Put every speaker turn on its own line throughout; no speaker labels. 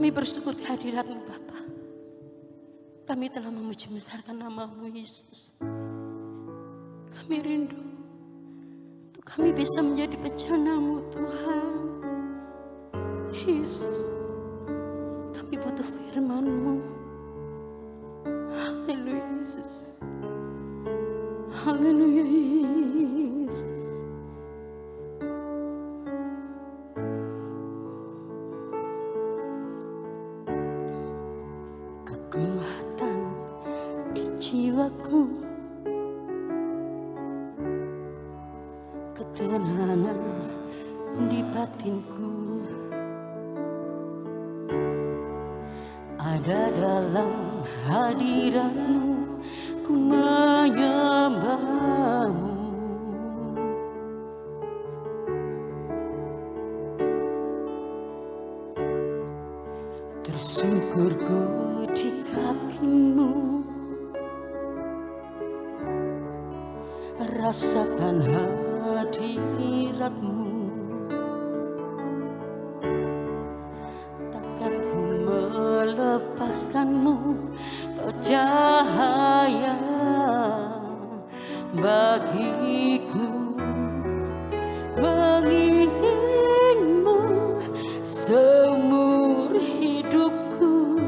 Kami bersyukur kehadirat-Mu Bapa. Kami telah memuji besarkan nama-Mu Yesus. Kami rindu untuk kami bisa menjadi bejana-Mu Tuhan. Yesus, kami butuh firman-Mu. Haleluya Yesus. Haleluya Yesus. Kekuatan di jiwaku, ketenangan di batinku, ada dalam hadirat-Mu, ku menyembah-Mu. Tersungkur ku di kaki-Mu, rasakan hadirat-Mu. Takkan ku melepaskan-Mu, Kau cahaya bagiku. Menginginmu seumur hidupku,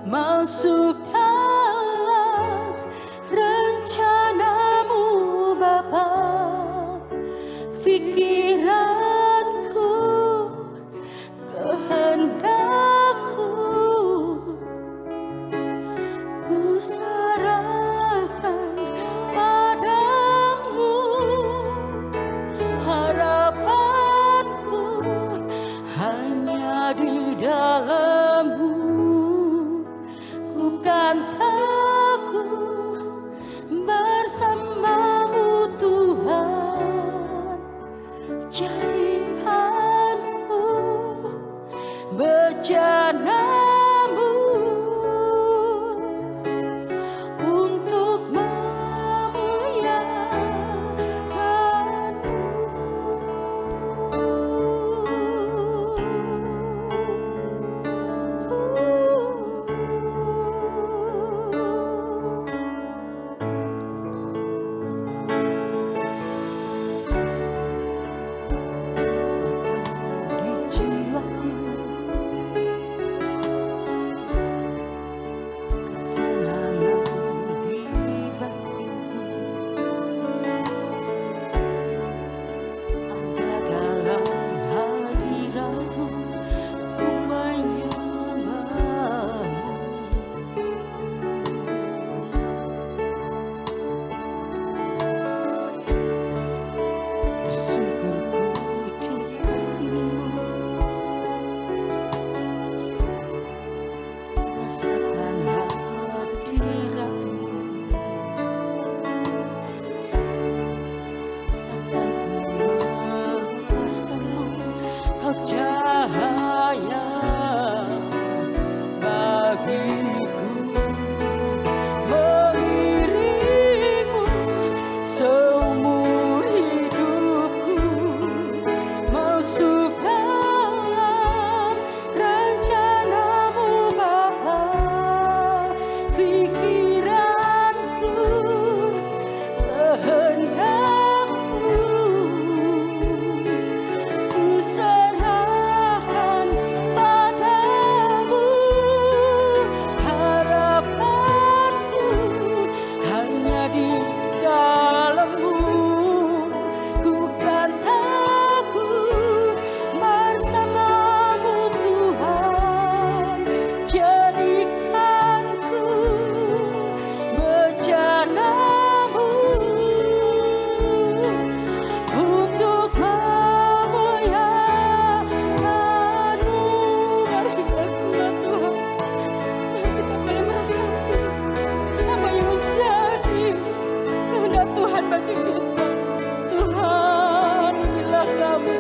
masuk dalam rencana-Mu Bapa. Pikiranku, kehendakku, ku serahkan padamu. Harapanku hanya di dalam-Mu. Ku kan teguh bersama-Mu Tuhan. Jadikanku bejana-Mu untuk cahaya bagiku. Mengiringmu seumur hidupku, masuk dalam rencana-Mu Bapa. Pikiranku, kehendakku, ku serahkan padamu. Harapanku hanya di dalam-Mu. Ku kan teguh bersama-Mu Tuhan. Jadikanku bejana-Mu untuk memuliakan-Mu. Mari kita sembah Tuhan. Kita boleh merasakan apa yang menjadi kehendak Tuhan bagi kita. Tuhan, inilah kami.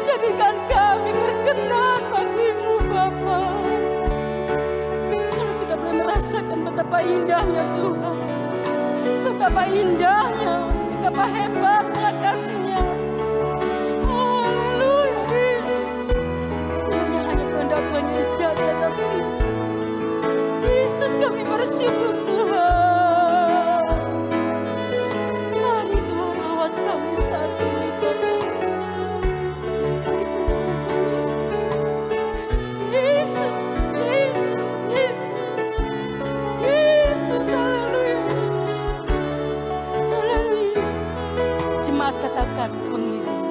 Jadikan kami berkenan bagi-Mu Bapa. Kalau kita boleh merasakan betapa indahnya Tuhan, betapa indahnya, betapa hebatnya kasih-Nya. Haleluya Yesus. Hanya semangat katakan mengiring.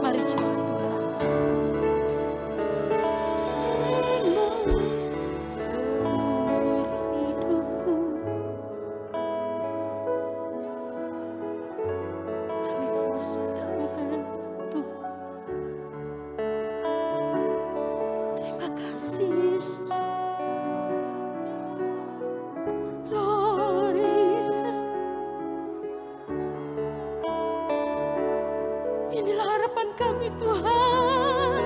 Mari coba Tuhan. Seumur hidupku kami mau sedangkan Tuhan. Terima kasih Yesus. Lord Jesus. Inilah harapan kami Tuhan.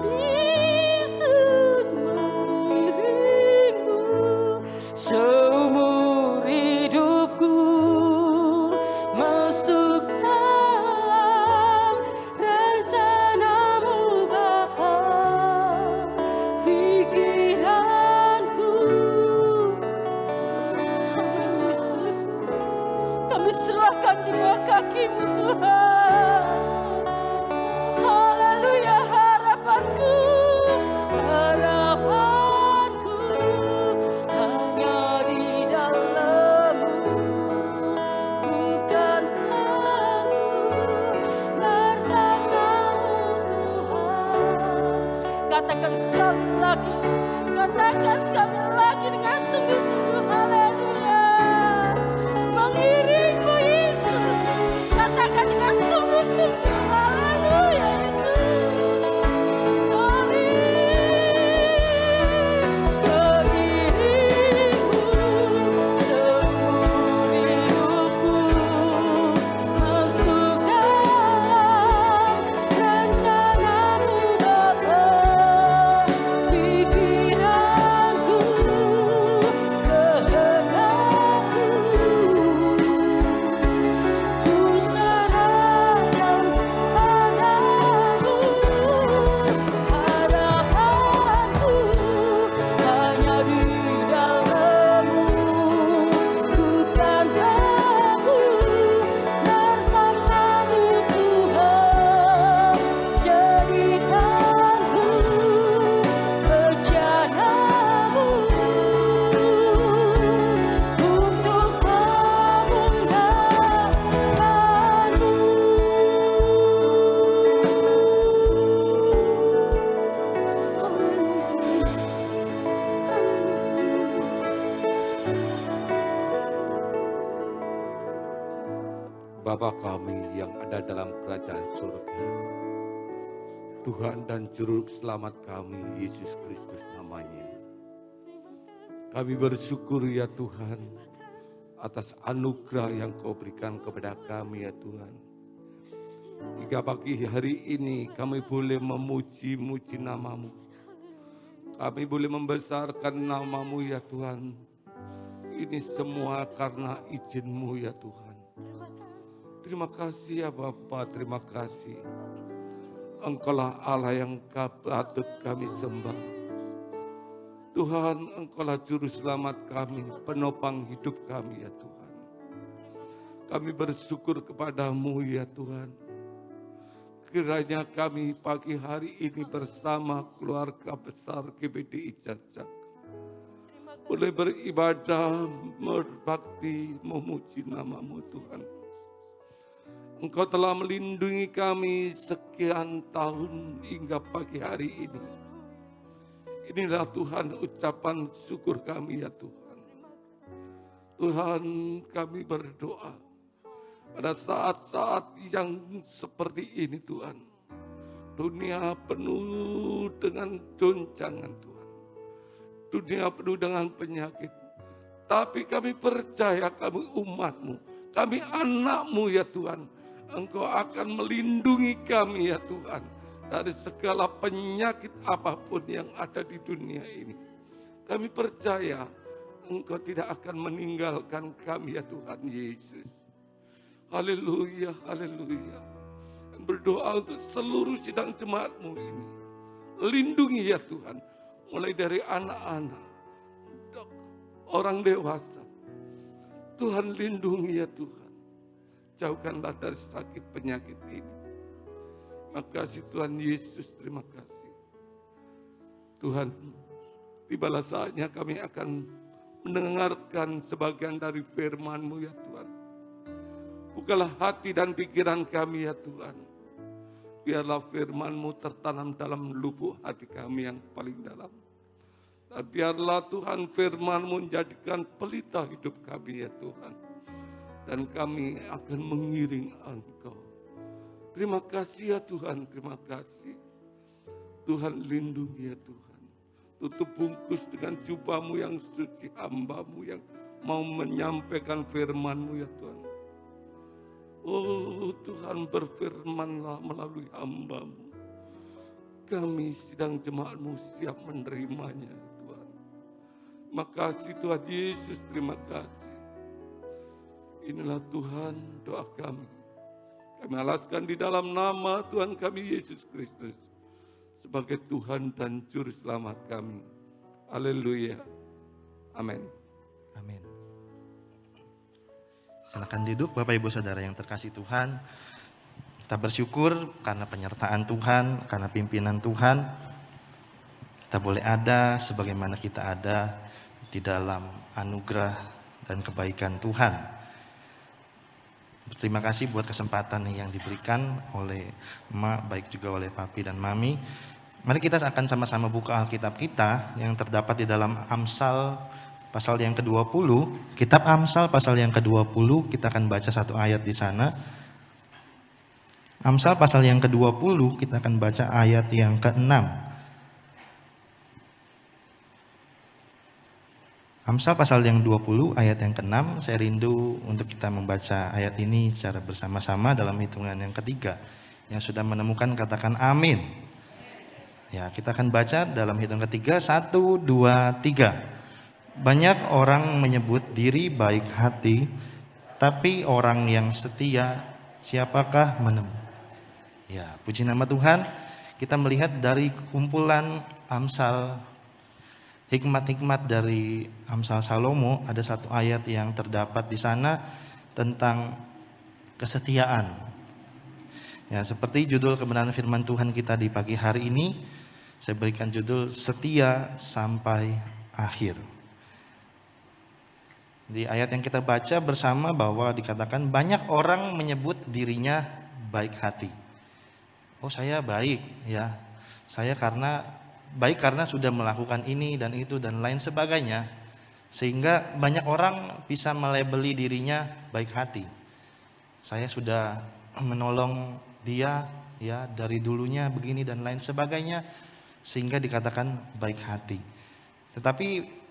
Yesus mengiringmu seumur hidupku, masuk dalam rencanamu Bapa. Pikiranku, Yesus, kami serahkan di bawah kaki-Mu Tuhan. Haleluya, harapanku hanya di dalam-Mu, bukan takut bersama-Mu Tuhan. Katakan sekali lagi dengan sungguh-sungguh, haleluya. Mengiringmu Yesus, katakan dengan sungguh-sungguh, haleluya Yesus.
Bapa kami yang ada dalam kerajaan surga, Tuhan dan Juru Selamat kami, Yesus Kristus namanya. Kami bersyukur ya Tuhan, atas anugerah yang Kau berikan kepada kami ya Tuhan. Hingga pagi hari ini kami boleh memuji-muji nama-Mu. Kami boleh membesarkan nama-Mu ya Tuhan. Ini semua karena izin-Mu ya Tuhan. Terima kasih ya Bapa, terima kasih. Engkaulah Allah yang patut kami sembah. Tuhan, Engkaulah Juru Selamat kami, penopang hidup kami ya Tuhan. Kami bersyukur kepadamu ya Tuhan. Kiranya kami pagi hari ini bersama keluarga besar GBDI Jajak boleh beribadah, berbakti, memuji nama-Mu Tuhan. Engkau telah melindungi kami sekian tahun hingga pagi hari ini. Inilah Tuhan ucapan syukur kami ya Tuhan. Tuhan, kami berdoa pada saat-saat yang seperti ini Tuhan. Dunia penuh dengan goncangan Tuhan. Dunia penuh dengan penyakit. Tapi kami percaya kami umat-Mu, kami anak-Mu ya Tuhan. Engkau akan melindungi kami ya Tuhan dari segala penyakit apapun yang ada di dunia ini. Kami percaya Engkau tidak akan meninggalkan kami ya Tuhan Yesus. Haleluya, haleluya. berdoa untuk seluruh sidang jemaat-Mu ini. Lindungi ya Tuhan, mulai dari anak-anak, orang dewasa. Tuhan lindungi ya Tuhan. Jauhkanlah dari sakit penyakit ini. Makasih Tuhan Yesus, terima kasih. Tuhan, tibalah saatnya kami akan mendengarkan sebagian dari firman-Mu ya Tuhan. Bukalah hati dan pikiran kami ya Tuhan. Biarlah firman-Mu tertanam dalam lubuk hati kami yang paling dalam. Dan biarlah Tuhan firman-Mu menjadikan pelita hidup kami ya Tuhan. Dan kami akan mengiring Engkau. Terima kasih ya Tuhan, terima kasih. Tuhan lindungi ya Tuhan. Tutup bungkus dengan jubah-Mu yang suci, hamba-Mu yang mau menyampaikan firman-Mu ya Tuhan. Oh Tuhan, berfirmanlah melalui hamba-Mu. Kami sidang jemaat-Mu siap menerimanya Tuhan. Makasih Tuhan Yesus, terima kasih. Inilah Tuhan doa kami. Kami alaskan di dalam nama Tuhan kami Yesus Kristus sebagai Tuhan dan Juru Selamat kami. Haleluya. Amin.
Amin. Silakan duduk Bapak Ibu Saudara yang terkasih Tuhan. Kita bersyukur karena penyertaan Tuhan, karena pimpinan Tuhan. Kita boleh ada sebagaimana kita ada di dalam anugerah dan kebaikan Tuhan. Berterima kasih buat kesempatan yang diberikan oleh Emak, baik juga oleh Papi dan Mami. Mari kita akan sama-sama buka Alkitab kita yang terdapat di dalam Amsal pasal yang ke-20, kitab Amsal pasal yang ke-20, kita akan baca satu ayat di sana. Amsal pasal yang ke-20, kita akan baca ayat yang ke-6. Amsal pasal yang 20, ayat yang ke-6, saya rindu untuk kita membaca ayat ini secara bersama-sama dalam hitungan yang ketiga. Yang sudah menemukan katakan amin. Ya, kita akan baca dalam hitungan ketiga, 1, 2, 3. Banyak orang menyebut diri baik hati, tapi orang yang setia siapakah menemukan? Ya, puji nama Tuhan. Kita melihat dari kumpulan Amsal, hikmat-hikmat dari Amsal Salomo, ada satu ayat yang terdapat di sana tentang kesetiaan. Ya, seperti judul kebenaran firman Tuhan kita di pagi hari ini, saya berikan judul setia sampai akhir. Di ayat yang kita baca bersama bahwa dikatakan banyak orang menyebut dirinya baik hati. Oh, saya baik ya. Saya baik karena sudah melakukan ini dan itu dan lain sebagainya. Sehingga banyak orang bisa melabeli dirinya baik hati. Saya sudah menolong dia ya dari dulunya begini dan lain sebagainya, sehingga dikatakan baik hati. Tetapi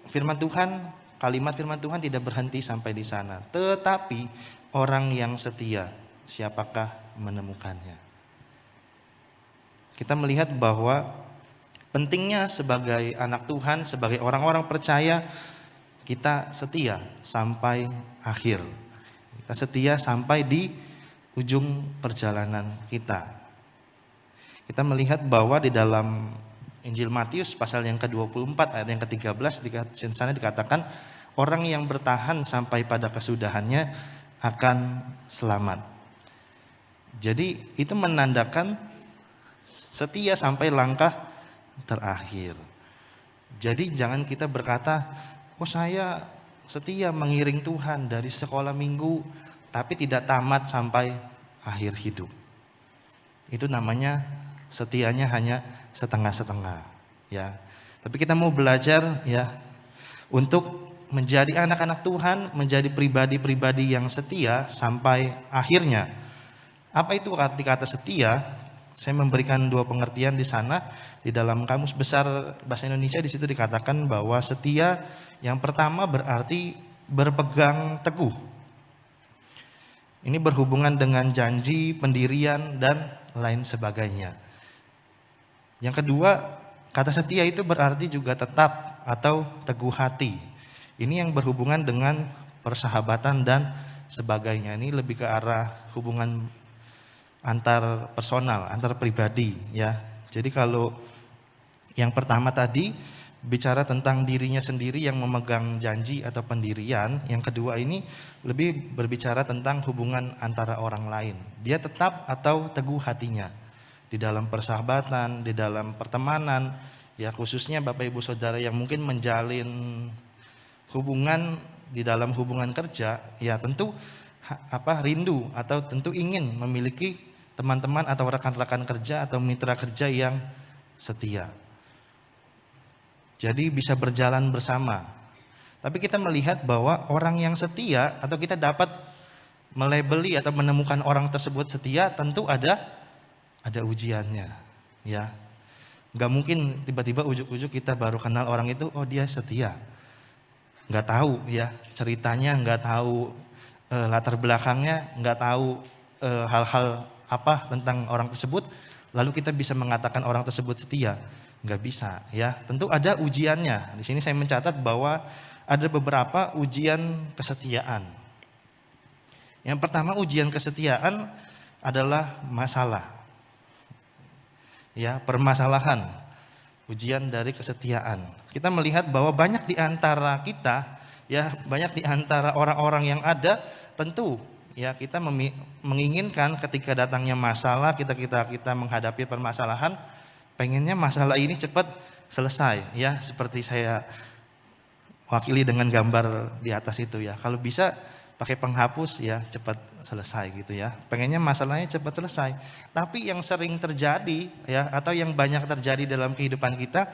firman Tuhan, kalimat firman Tuhan tidak berhenti sampai di sana. Tetapi orang yang setia, siapakah menemukannya? Kita melihat bahwa pentingnya sebagai anak Tuhan, sebagai orang-orang percaya, kita setia sampai akhir. Kita setia sampai di ujung perjalanan kita. Kita melihat bahwa di dalam Injil Matius pasal yang ke-24 ayat yang ke-13 di sana dikatakan orang yang bertahan sampai pada kesudahannya akan selamat. Jadi itu menandakan setia sampai langkah terakhir. Jadi jangan kita berkata, oh saya setia mengiring Tuhan dari sekolah minggu tapi tidak tamat sampai akhir hidup. Itu namanya setianya hanya setengah-setengah ya. Tapi kita mau belajar ya untuk menjadi anak-anak Tuhan, menjadi pribadi-pribadi yang setia sampai akhirnya. Apa itu arti kata setia? Saya memberikan dua pengertian di sana. Di dalam Kamus Besar Bahasa Indonesia di situ dikatakan bahwa setia yang pertama berarti berpegang teguh. Ini berhubungan dengan janji, pendirian dan lain sebagainya. Yang kedua, kata setia itu berarti juga tetap atau teguh hati. Ini yang berhubungan dengan persahabatan dan sebagainya. Ini lebih ke arah hubungan antar personal, antar pribadi ya. Jadi kalau yang pertama tadi bicara tentang dirinya sendiri yang memegang janji atau pendirian, yang kedua ini lebih berbicara tentang hubungan antara orang lain. Dia tetap atau teguh hatinya di dalam persahabatan, di dalam pertemanan, ya khususnya Bapak Ibu Saudara yang mungkin menjalin hubungan di dalam hubungan kerja, ya tentu rindu atau tentu ingin memiliki teman-teman atau rekan-rekan kerja atau mitra kerja yang setia. Jadi bisa berjalan bersama. Tapi kita melihat bahwa orang yang setia atau kita dapat melabeli atau menemukan orang tersebut setia tentu ada ujiannya, ya. Gak mungkin tiba-tiba ujuk-ujuk kita baru kenal orang itu, oh dia setia. Gak tahu ya ceritanya, gak tahu latar belakangnya, gak tahu hal-hal apa tentang orang tersebut, lalu kita bisa mengatakan orang tersebut setia. Nggak bisa ya, tentu ada ujiannya. Di sini saya mencatat bahwa ada beberapa ujian kesetiaan. Yang pertama ujian kesetiaan adalah masalah, ya permasalahan, ujian dari kesetiaan. Kita melihat bahwa banyak di antara kita, ya banyak di antara orang-orang yang ada, tentu ya kita menginginkan ketika datangnya masalah, kita menghadapi permasalahan, pengennya masalah ini cepat selesai ya, seperti saya wakili dengan gambar di atas itu ya. Kalau bisa pakai penghapus ya cepat selesai gitu ya. Pengennya masalahnya cepat selesai. Tapi yang sering terjadi ya atau yang banyak terjadi dalam kehidupan kita,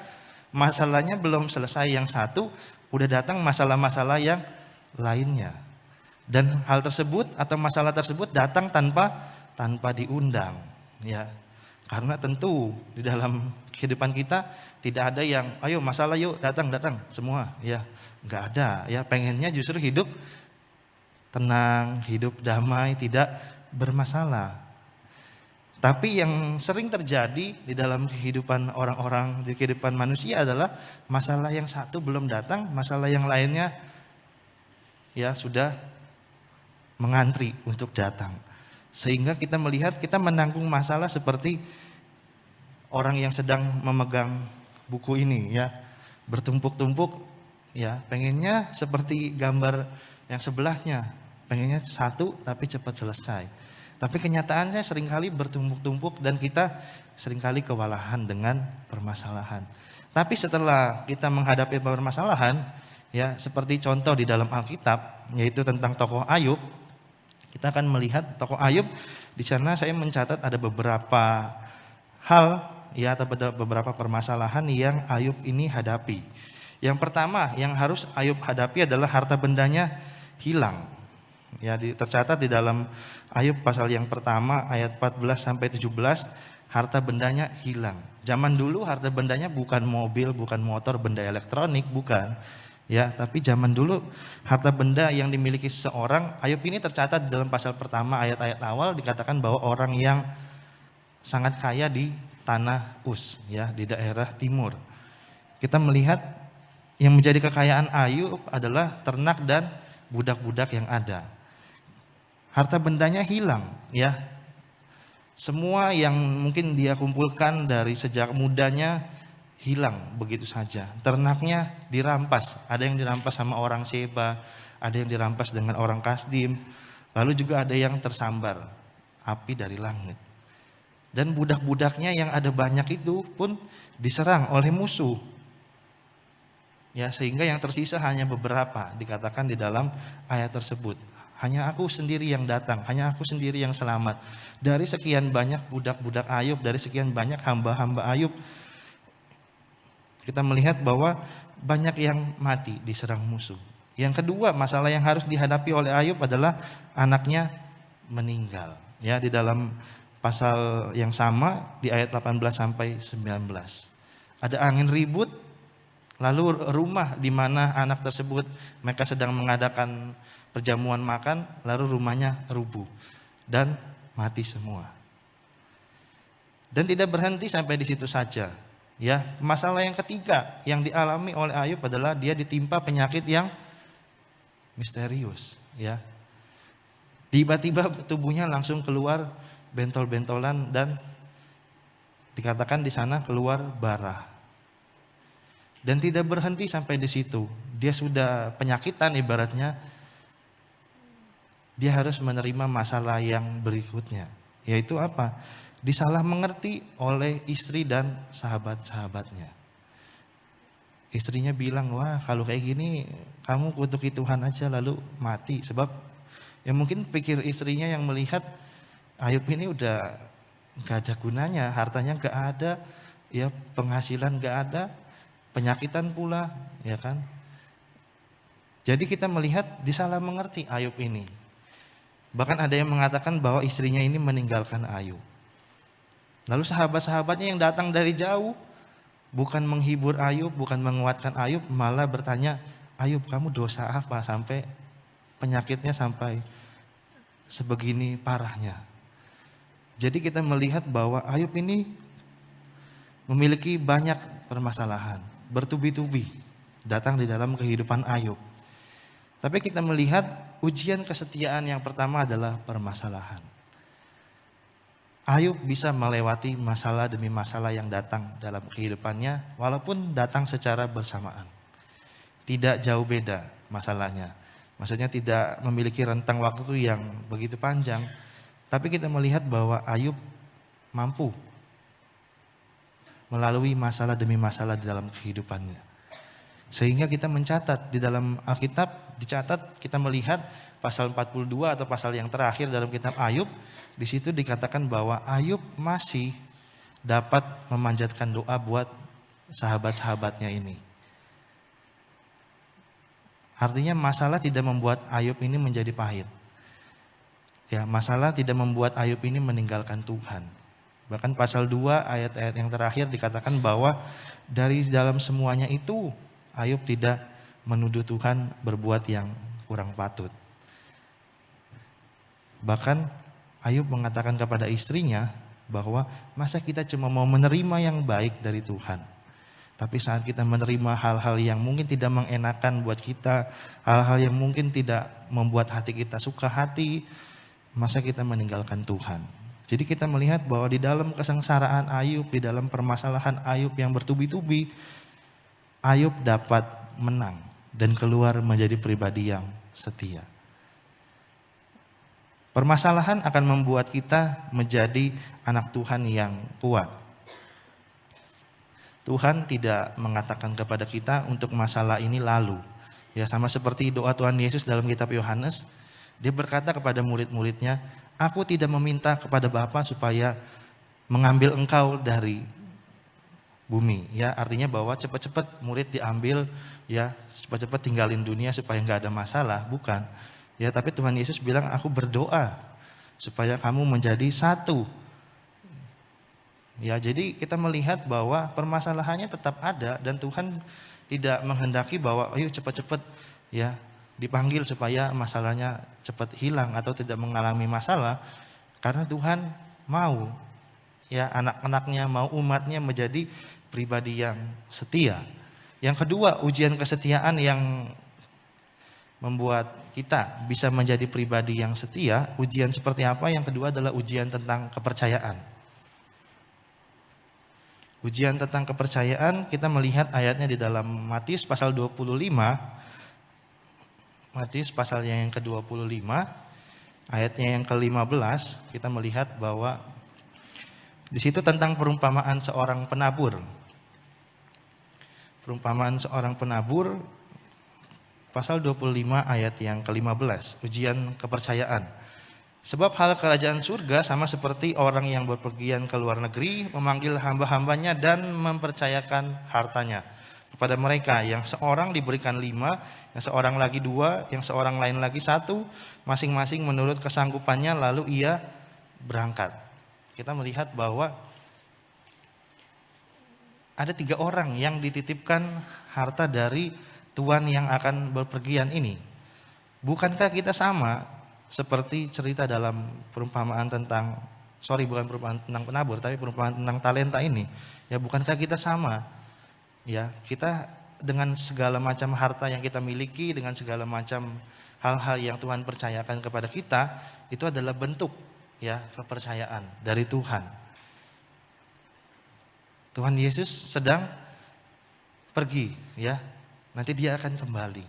masalahnya belum selesai yang satu, udah datang masalah-masalah yang lainnya. Dan hal tersebut atau masalah tersebut datang tanpa diundang ya. Karena tentu di dalam kehidupan kita tidak ada yang ayo masalah yuk datang semua ya, nggak ada ya. Pengennya justru hidup tenang, hidup damai, tidak bermasalah. Tapi yang sering terjadi di dalam kehidupan orang-orang, di kehidupan manusia adalah masalah yang satu belum datang, masalah yang lainnya ya sudah mengantri untuk datang. Sehingga kita melihat kita menanggung masalah seperti orang yang sedang memegang buku ini ya, bertumpuk-tumpuk ya, pengennya seperti gambar yang sebelahnya, pengennya satu tapi cepat selesai. Tapi kenyataannya seringkali bertumpuk-tumpuk dan kita seringkali kewalahan dengan permasalahan. Tapi setelah kita menghadapi permasalahan ya, seperti contoh di dalam Alkitab yaitu tentang tokoh Ayub, kita akan melihat tokoh Ayub. Di sana saya mencatat ada beberapa hal ya atau beberapa permasalahan yang Ayub ini hadapi. Yang pertama yang harus Ayub hadapi adalah harta bendanya hilang. Ya tercatat di dalam Ayub pasal yang pertama ayat 14 sampai 17, harta bendanya hilang. Zaman dulu harta bendanya bukan mobil, bukan motor, benda elektronik, bukan. Ya, tapi zaman dulu harta benda yang dimiliki seseorang, Ayub ini tercatat dalam pasal pertama ayat-ayat awal dikatakan bahwa orang yang sangat kaya di tanah Uz ya, di daerah timur. Kita melihat yang menjadi kekayaan Ayub adalah ternak dan budak-budak yang ada. Harta bendanya hilang ya. Semua yang mungkin dia kumpulkan dari sejak mudanya hilang begitu saja. Ternaknya dirampas, ada yang dirampas sama orang Sheba, ada yang dirampas dengan orang Kasdim, lalu juga ada yang tersambar api dari langit. Dan budak-budaknya yang ada banyak itu pun diserang oleh musuh. Ya, sehingga yang tersisa hanya beberapa, dikatakan di dalam ayat tersebut. Hanya aku sendiri yang datang, hanya aku sendiri yang selamat. Dari sekian banyak budak-budak Ayub, dari sekian banyak hamba-hamba Ayub, kita melihat bahwa banyak yang mati diserang musuh. Yang kedua, masalah yang harus dihadapi oleh Ayub adalah anaknya meninggal. Ya, di dalam pasal yang sama di ayat 18 sampai 19. Ada angin ribut, lalu rumah di mana anak tersebut mereka sedang mengadakan perjamuan makan, lalu rumahnya rubuh dan mati semua. Dan tidak berhenti sampai di situ saja. Ya, masalah yang ketiga yang dialami oleh Ayub adalah dia ditimpa penyakit yang misterius, ya. Tiba-tiba tubuhnya langsung keluar bentol-bentolan dan dikatakan di sana keluar bara. Dan tidak berhenti sampai di situ. Dia sudah penyakitan ibaratnya, dia harus menerima masalah yang berikutnya. Yaitu apa? Disalah mengerti oleh istri dan sahabat-sahabatnya. Istrinya bilang, wah kalau kayak gini kamu kutuki Tuhan aja lalu mati. Sebab ya mungkin pikir istrinya yang melihat Ayub ini udah gak ada gunanya, hartanya gak ada, ya penghasilan gak ada, penyakitan pula, ya kan. Jadi kita melihat disalah mengerti Ayub ini. Bahkan ada yang mengatakan bahwa istrinya ini meninggalkan Ayub. Lalu sahabat-sahabatnya yang datang dari jauh bukan menghibur Ayub, bukan menguatkan Ayub, malah bertanya, Ayub kamu dosa apa sampai penyakitnya sampai sebegini parahnya. Jadi kita melihat bahwa Ayub ini memiliki banyak permasalahan, bertubi-tubi datang di dalam kehidupan Ayub. Tapi kita melihat ujian kesetiaan yang pertama adalah permasalahan. Ayub bisa melewati masalah demi masalah yang datang dalam kehidupannya walaupun datang secara bersamaan. Tidak jauh beda masalahnya. Maksudnya tidak memiliki rentang waktu yang begitu panjang. Tapi kita melihat bahwa Ayub mampu melalui masalah demi masalah di dalam kehidupannya. Sehingga kita mencatat di dalam Alkitab, dicatat kita melihat pasal 42 atau pasal yang terakhir dalam kitab Ayub, di situ dikatakan bahwa Ayub masih dapat memanjatkan doa buat sahabat-sahabatnya ini. Artinya masalah tidak membuat Ayub ini menjadi pahit. Ya, masalah tidak membuat Ayub ini meninggalkan Tuhan. Bahkan pasal 2 ayat-ayat yang terakhir dikatakan bahwa dari dalam semuanya itu Ayub tidak menuduh Tuhan berbuat yang kurang patut. Bahkan Ayub mengatakan kepada istrinya bahwa masa kita cuma mau menerima yang baik dari Tuhan. Tapi saat kita menerima hal-hal yang mungkin tidak mengenakan buat kita, hal-hal yang mungkin tidak membuat hati kita suka hati, masa kita meninggalkan Tuhan. Jadi kita melihat bahwa di dalam kesengsaraan Ayub, di dalam permasalahan Ayub yang bertubi-tubi, Ayub dapat menang dan keluar menjadi pribadi yang setia. Permasalahan akan membuat kita menjadi anak Tuhan yang kuat. Tuhan tidak mengatakan kepada kita untuk masalah ini lalu. Ya, sama seperti doa Tuhan Yesus dalam kitab Yohanes, dia berkata kepada murid-muridnya, aku tidak meminta kepada Bapa supaya mengambil engkau dari bumi, ya artinya bahwa cepat-cepat murid diambil, ya cepat-cepat tinggalin dunia supaya nggak ada masalah, bukan. Ya tapi Tuhan Yesus bilang aku berdoa supaya kamu menjadi satu. Ya jadi kita melihat bahwa permasalahannya tetap ada dan Tuhan tidak menghendaki bahwa ayo cepat-cepat ya dipanggil supaya masalahnya cepat hilang atau tidak mengalami masalah, karena Tuhan mau ya anak-anaknya, mau umatnya menjadi pribadi yang setia. Yang kedua, ujian kesetiaan yang membuat kita bisa menjadi pribadi yang setia. Ujian seperti apa? Yang kedua adalah ujian tentang kepercayaan. Ujian tentang kepercayaan kita melihat ayatnya di dalam Matius pasal 25. Matius pasal yang ke-25 ayatnya yang ke-15 kita melihat bahwa di situ tentang perumpamaan seorang penabur. Perumpamaan seorang penabur pasal 25 ayat yang ke-15, ujian kepercayaan. Sebab hal kerajaan surga sama seperti orang yang berpergian ke luar negeri memanggil hamba-hambanya dan mempercayakan hartanya kepada mereka, yang seorang diberikan 5, yang seorang lagi 2, yang seorang lain lagi 1, masing-masing menurut kesanggupannya, lalu ia berangkat. Kita melihat bahwa ada 3 orang yang dititipkan harta dari tuan yang akan berpergian ini. Bukankah kita sama seperti cerita dalam perumpamaan tentang, bukan perumpamaan tentang penabur, tapi perumpamaan tentang talenta ini. Ya bukankah kita sama? Ya kita dengan segala macam harta yang kita miliki, dengan segala macam hal-hal yang Tuhan percayakan kepada kita, itu adalah bentuk ya kepercayaan dari Tuhan. Tuhan Yesus sedang pergi, ya. Nanti dia akan kembali.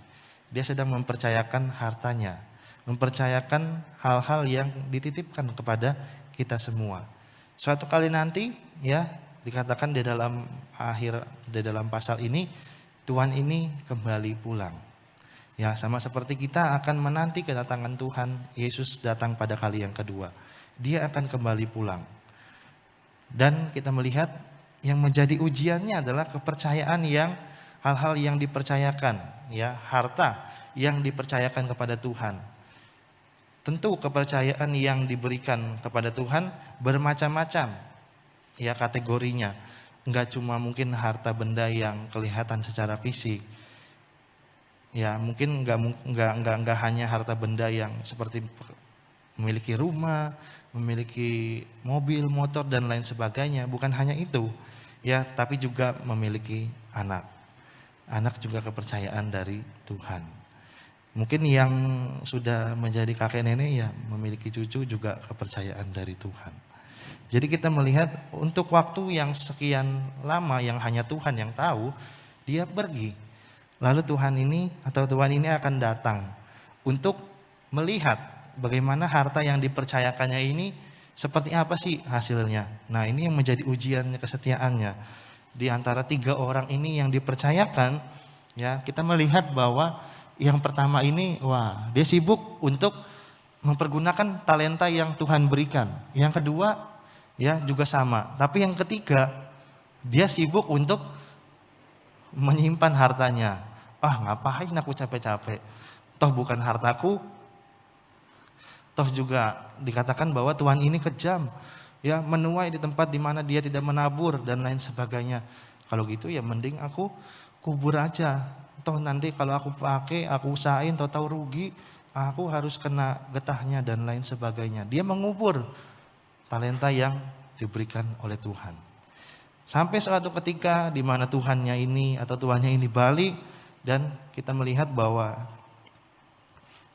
Dia sedang mempercayakan hartanya, mempercayakan hal-hal yang dititipkan kepada kita semua. Suatu kali nanti, ya, dikatakan di dalam pasal ini, Tuhan ini kembali pulang. Ya, sama seperti kita akan menanti kedatangan Tuhan Yesus datang pada kali yang kedua. Dia akan kembali pulang. Dan kita melihat yang menjadi ujiannya adalah kepercayaan yang hal-hal yang dipercayakan, ya, harta yang dipercayakan kepada Tuhan. Tentu kepercayaan yang diberikan kepada Tuhan bermacam-macam, ya, kategorinya. Enggak cuma mungkin harta benda yang kelihatan secara fisik. Ya, mungkin enggak hanya harta benda yang seperti memiliki rumah, memiliki mobil, motor dan lain sebagainya, bukan hanya itu. Ya, tapi juga memiliki anak. Anak juga kepercayaan dari Tuhan. Mungkin yang sudah menjadi kakek nenek, ya, memiliki cucu juga kepercayaan dari Tuhan. Jadi kita melihat untuk waktu yang sekian lama yang hanya Tuhan yang tahu, dia pergi. Lalu Tuhan ini akan datang untuk melihat bagaimana harta yang dipercayakannya ini seperti apa sih hasilnya. Nah, ini yang menjadi ujian kesetiaannya. Di antara 3 orang ini yang dipercayakan, ya, kita melihat bahwa yang pertama ini, dia sibuk untuk mempergunakan talenta yang Tuhan berikan. Yang kedua, ya, juga sama. Tapi yang ketiga, dia sibuk untuk menyimpan hartanya. Ngapain aku capek-capek? Toh bukan hartaku. Toh juga dikatakan bahwa Tuhan ini kejam, ya, menuai di tempat di mana dia tidak menabur dan lain sebagainya. Kalau gitu ya mending aku kubur aja. Toh nanti kalau aku pakai, aku usahain, tahu rugi, aku harus kena getahnya dan lain sebagainya. Dia mengubur talenta yang diberikan oleh Tuhan. Sampai suatu ketika di mana tuannya ini balik, dan kita melihat bahwa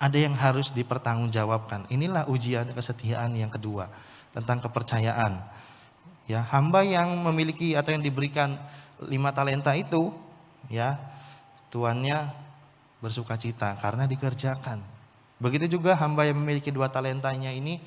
ada yang harus dipertanggungjawabkan. Inilah ujian kesetiaan yang kedua tentang kepercayaan. Ya, hamba yang memiliki atau yang diberikan 5 talenta itu, ya, tuannya bersukacita karena dikerjakan. Begitu juga hamba yang memiliki 2 talentanya ini,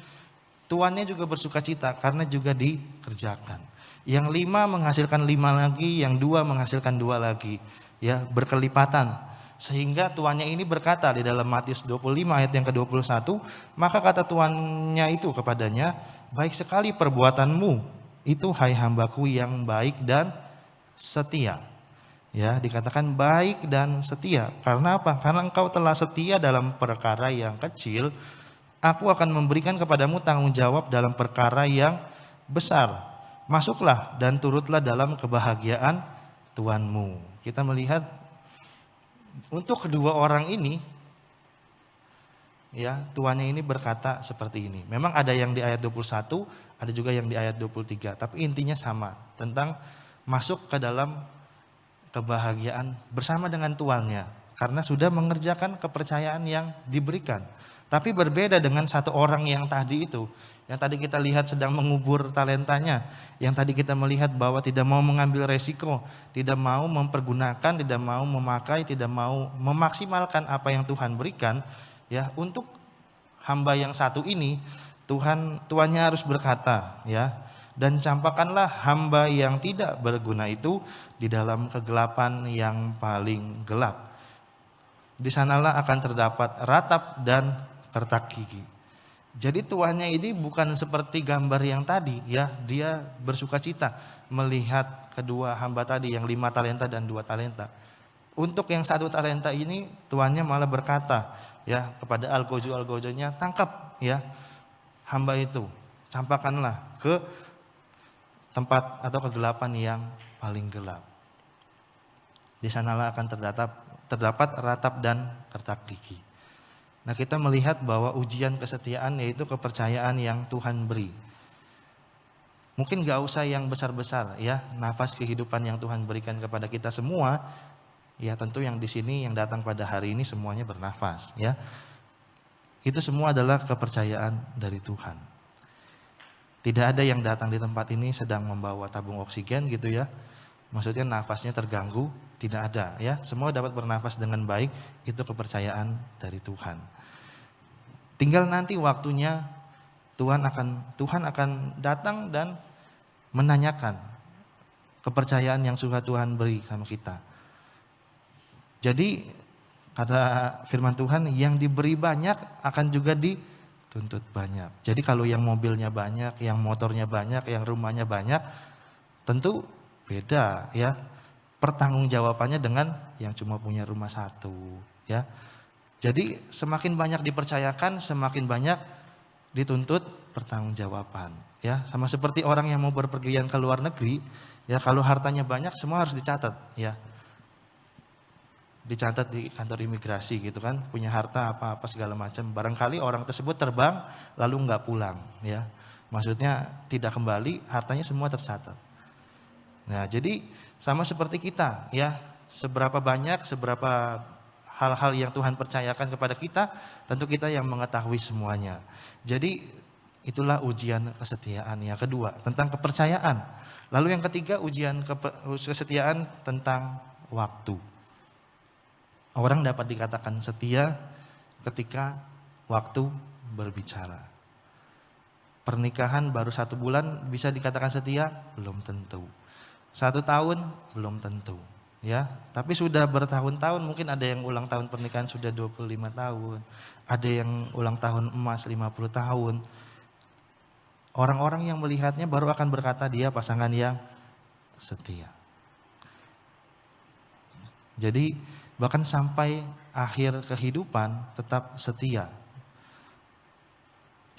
tuannya juga bersukacita karena juga dikerjakan. Yang 5 menghasilkan 5 lagi, yang 2 menghasilkan 2 lagi. Ya, berkelipatan. Sehingga tuannya ini berkata di dalam Matius 25 ayat yang ke-21, maka kata tuannya itu kepadanya, baik sekali perbuatanmu itu, hai hambaku yang baik dan setia. Ya, dikatakan baik dan setia. Karena apa? Karena engkau telah setia dalam perkara yang kecil, aku akan memberikan kepadamu tanggung jawab dalam perkara yang besar. Masuklah dan turutlah dalam kebahagiaan Tuhanmu. Kita melihat untuk kedua orang ini, ya, tuannya ini berkata seperti ini. Memang ada yang di ayat 21, ada juga yang di ayat 23, tapi intinya sama, tentang masuk ke dalam kebahagiaan bersama dengan tuannya karena sudah mengerjakan kepercayaan yang diberikan. Tapi berbeda dengan satu orang yang tadi itu, yang tadi kita lihat sedang mengubur talentanya, yang tadi kita melihat bahwa tidak mau mengambil resiko, tidak mau mempergunakan, tidak mau memakai, tidak mau memaksimalkan apa yang Tuhan berikan. Ya, untuk hamba yang satu ini, tuannya harus berkata, ya, dan campakkanlah hamba yang tidak berguna itu di dalam kegelapan yang paling gelap. Di sanalah akan terdapat ratap dan kertak gigi. Jadi tuannya ini bukan seperti gambar yang tadi, ya, dia bersukacita melihat kedua hamba tadi yang 5 talenta dan 2 talenta. Untuk yang 1 talenta ini tuannya malah berkata, ya, kepada algojo-algojonya, tangkap, ya, hamba itu, campakkanlah ke tempat atau kegelapan yang paling gelap. Di sanalah akan terdapat ratap dan kertak gigi. Nah, kita melihat bahwa ujian kesetiaan yaitu kepercayaan yang Tuhan beri. Mungkin gak usah yang besar-besar, ya, nafas kehidupan yang Tuhan berikan kepada kita semua, ya, tentu yang di sini yang datang pada hari ini semuanya bernafas, ya. Itu semua adalah kepercayaan dari Tuhan. Tidak ada yang datang di tempat ini sedang membawa tabung oksigen gitu ya. Maksudnya nafasnya terganggu, tidak ada ya. Semua dapat bernafas dengan baik, itu kepercayaan dari Tuhan. Tinggal nanti waktunya Tuhan akan datang dan menanyakan kepercayaan yang sudah Tuhan beri sama kita. Jadi kata firman Tuhan, yang diberi banyak akan juga dituntut banyak. Jadi kalau yang mobilnya banyak, yang motornya banyak, yang rumahnya banyak, tentu beda ya pertanggungjawabannya dengan yang cuma punya rumah satu ya. Jadi semakin banyak dipercayakan, semakin banyak dituntut pertanggungjawaban ya. Sama seperti orang yang mau berpergian ke luar negeri ya, kalau hartanya banyak semua harus dicatat ya. Dicatat di kantor imigrasi gitu kan, punya harta apa-apa segala macam. Barangkali orang tersebut terbang lalu nggak pulang ya. Maksudnya tidak kembali, hartanya semua tercatat. Nah, jadi sama seperti kita ya, seberapa banyak, seberapa hal-hal yang Tuhan percayakan kepada kita, tentu kita yang mengetahui semuanya. Jadi itulah ujian kesetiaan yang kedua, tentang kepercayaan. Lalu yang ketiga, ujian kesetiaan tentang waktu. Orang dapat dikatakan setia ketika waktu berbicara. Pernikahan baru 1 bulan bisa dikatakan setia? Belum tentu. 1 tahun? Belum tentu. Ya, tapi sudah bertahun-tahun, mungkin ada yang ulang tahun pernikahan sudah 25 tahun, ada yang ulang tahun emas 50 tahun. Orang-orang yang melihatnya baru akan berkata dia pasangan yang setia. Jadi bahkan sampai akhir kehidupan tetap setia.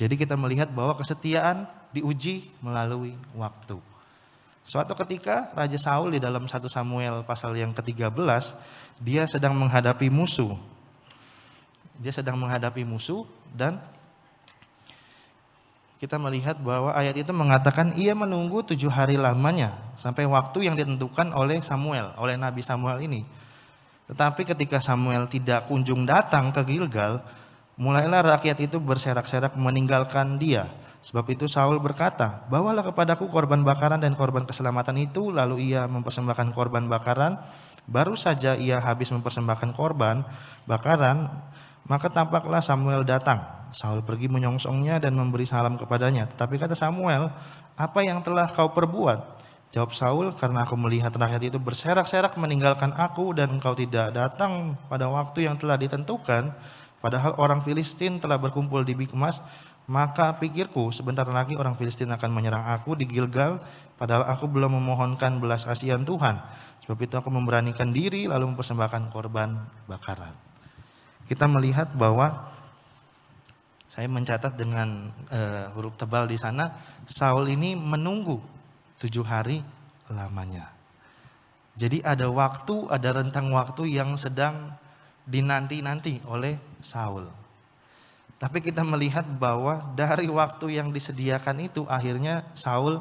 Jadi kita melihat bahwa kesetiaan diuji melalui waktu. Suatu ketika Raja Saul di dalam 1 Samuel pasal yang ke-13, dia sedang menghadapi musuh. Dia sedang menghadapi musuh dan kita melihat bahwa ayat itu mengatakan ia menunggu 7 hari lamanya sampai waktu yang ditentukan oleh Samuel, oleh Nabi Samuel ini. Tetapi ketika Samuel tidak kunjung datang ke Gilgal, mulailah rakyat itu berserak-serak meninggalkan dia. Sebab itu Saul berkata, bawalah kepadaku korban bakaran dan korban keselamatan itu. Lalu ia mempersembahkan korban bakaran. Baru saja ia habis mempersembahkan korban bakaran, maka tampaklah Samuel datang. Saul pergi menyongsongnya dan memberi salam kepadanya. Tetapi kata Samuel, apa yang telah kau perbuat? Jawab Saul, karena aku melihat rakyat itu berserak-serak meninggalkan aku dan engkau tidak datang pada waktu yang telah ditentukan. Padahal orang Filistin telah berkumpul di Mikmas. Maka pikirku sebentar lagi orang Filistin akan menyerang aku di Gilgal, padahal aku belum memohonkan belas kasihan Tuhan. Sebab itu aku memberanikan diri lalu mempersembahkan korban bakaran. Kita melihat bahwa saya mencatat dengan huruf tebal di sana, Saul ini menunggu 7 hari lamanya. Jadi ada waktu, ada rentang waktu yang sedang dinanti-nanti oleh Saul. Tapi kita melihat bahwa dari waktu yang disediakan itu akhirnya Saul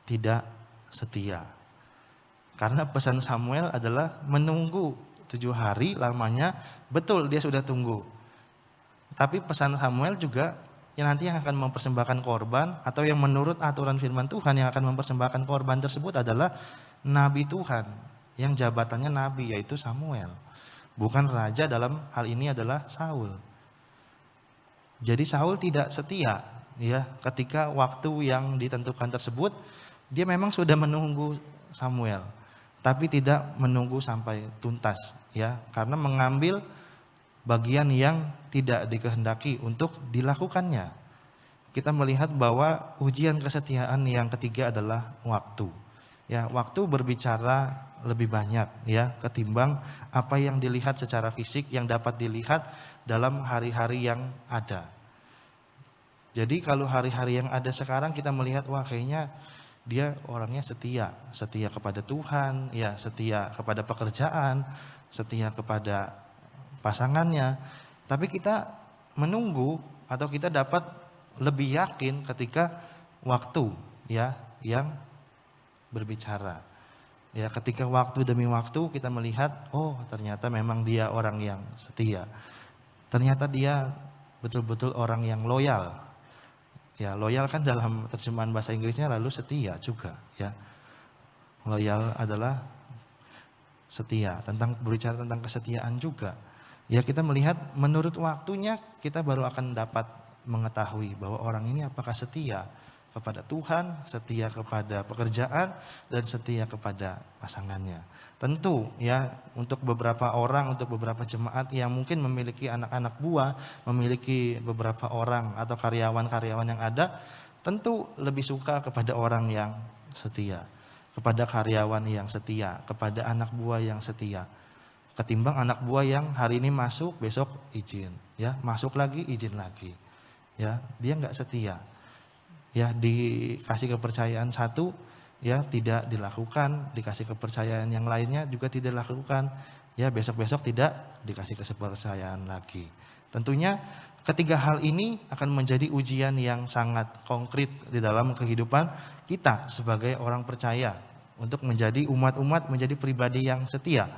tidak setia. Karena pesan Samuel adalah menunggu 7 hari lamanya, betul dia sudah tunggu. Tapi pesan Samuel juga yang nanti yang akan mempersembahkan korban atau yang menurut aturan firman Tuhan yang akan mempersembahkan korban tersebut adalah Nabi Tuhan yang jabatannya Nabi, yaitu Samuel. Bukan raja, dalam hal ini adalah Saul. Jadi Saul tidak setia ya ketika waktu yang ditentukan tersebut. Dia memang sudah menunggu Samuel, tapi tidak menunggu sampai tuntas ya, karena mengambil bagian yang tidak dikehendaki untuk dilakukannya. Kita melihat bahwa ujian kesetiaan yang ketiga adalah waktu. Ya, waktu berbicara lebih banyak ya ketimbang apa yang dilihat secara fisik yang dapat dilihat dalam hari-hari yang ada. Jadi kalau hari-hari yang ada sekarang kita melihat wah kayaknya dia orangnya setia kepada Tuhan, ya setia kepada pekerjaan, setia kepada pasangannya. Tapi kita menunggu atau kita dapat lebih yakin ketika waktu ya yang berbicara. Ya ketika waktu demi waktu kita melihat oh ternyata memang dia orang yang setia. Ternyata dia betul-betul orang yang loyal. Ya, loyal kan dalam terjemahan bahasa Inggrisnya lalu setia juga, ya. Loyal adalah setia, berbicara tentang kesetiaan juga. Ya, kita melihat menurut waktunya kita baru akan dapat mengetahui bahwa orang ini apakah setia kepada Tuhan, setia kepada pekerjaan, dan setia kepada pasangannya. Tentu ya, untuk beberapa orang, untuk beberapa jemaat yang mungkin memiliki anak-anak buah, memiliki beberapa orang atau karyawan-karyawan yang ada, tentu lebih suka kepada orang yang setia, kepada karyawan yang setia, kepada anak buah yang setia, ketimbang anak buah yang hari ini masuk, besok izin, ya, masuk lagi, izin lagi. Ya, dia nggak setia. Ya, dikasih kepercayaan satu, ya tidak dilakukan, dikasih kepercayaan yang lainnya juga tidak dilakukan. Ya, besok-besok tidak dikasih kepercayaan lagi. Tentunya ketiga hal ini akan menjadi ujian yang sangat konkret di dalam kehidupan kita sebagai orang percaya untuk menjadi umat-umat, menjadi pribadi yang setia.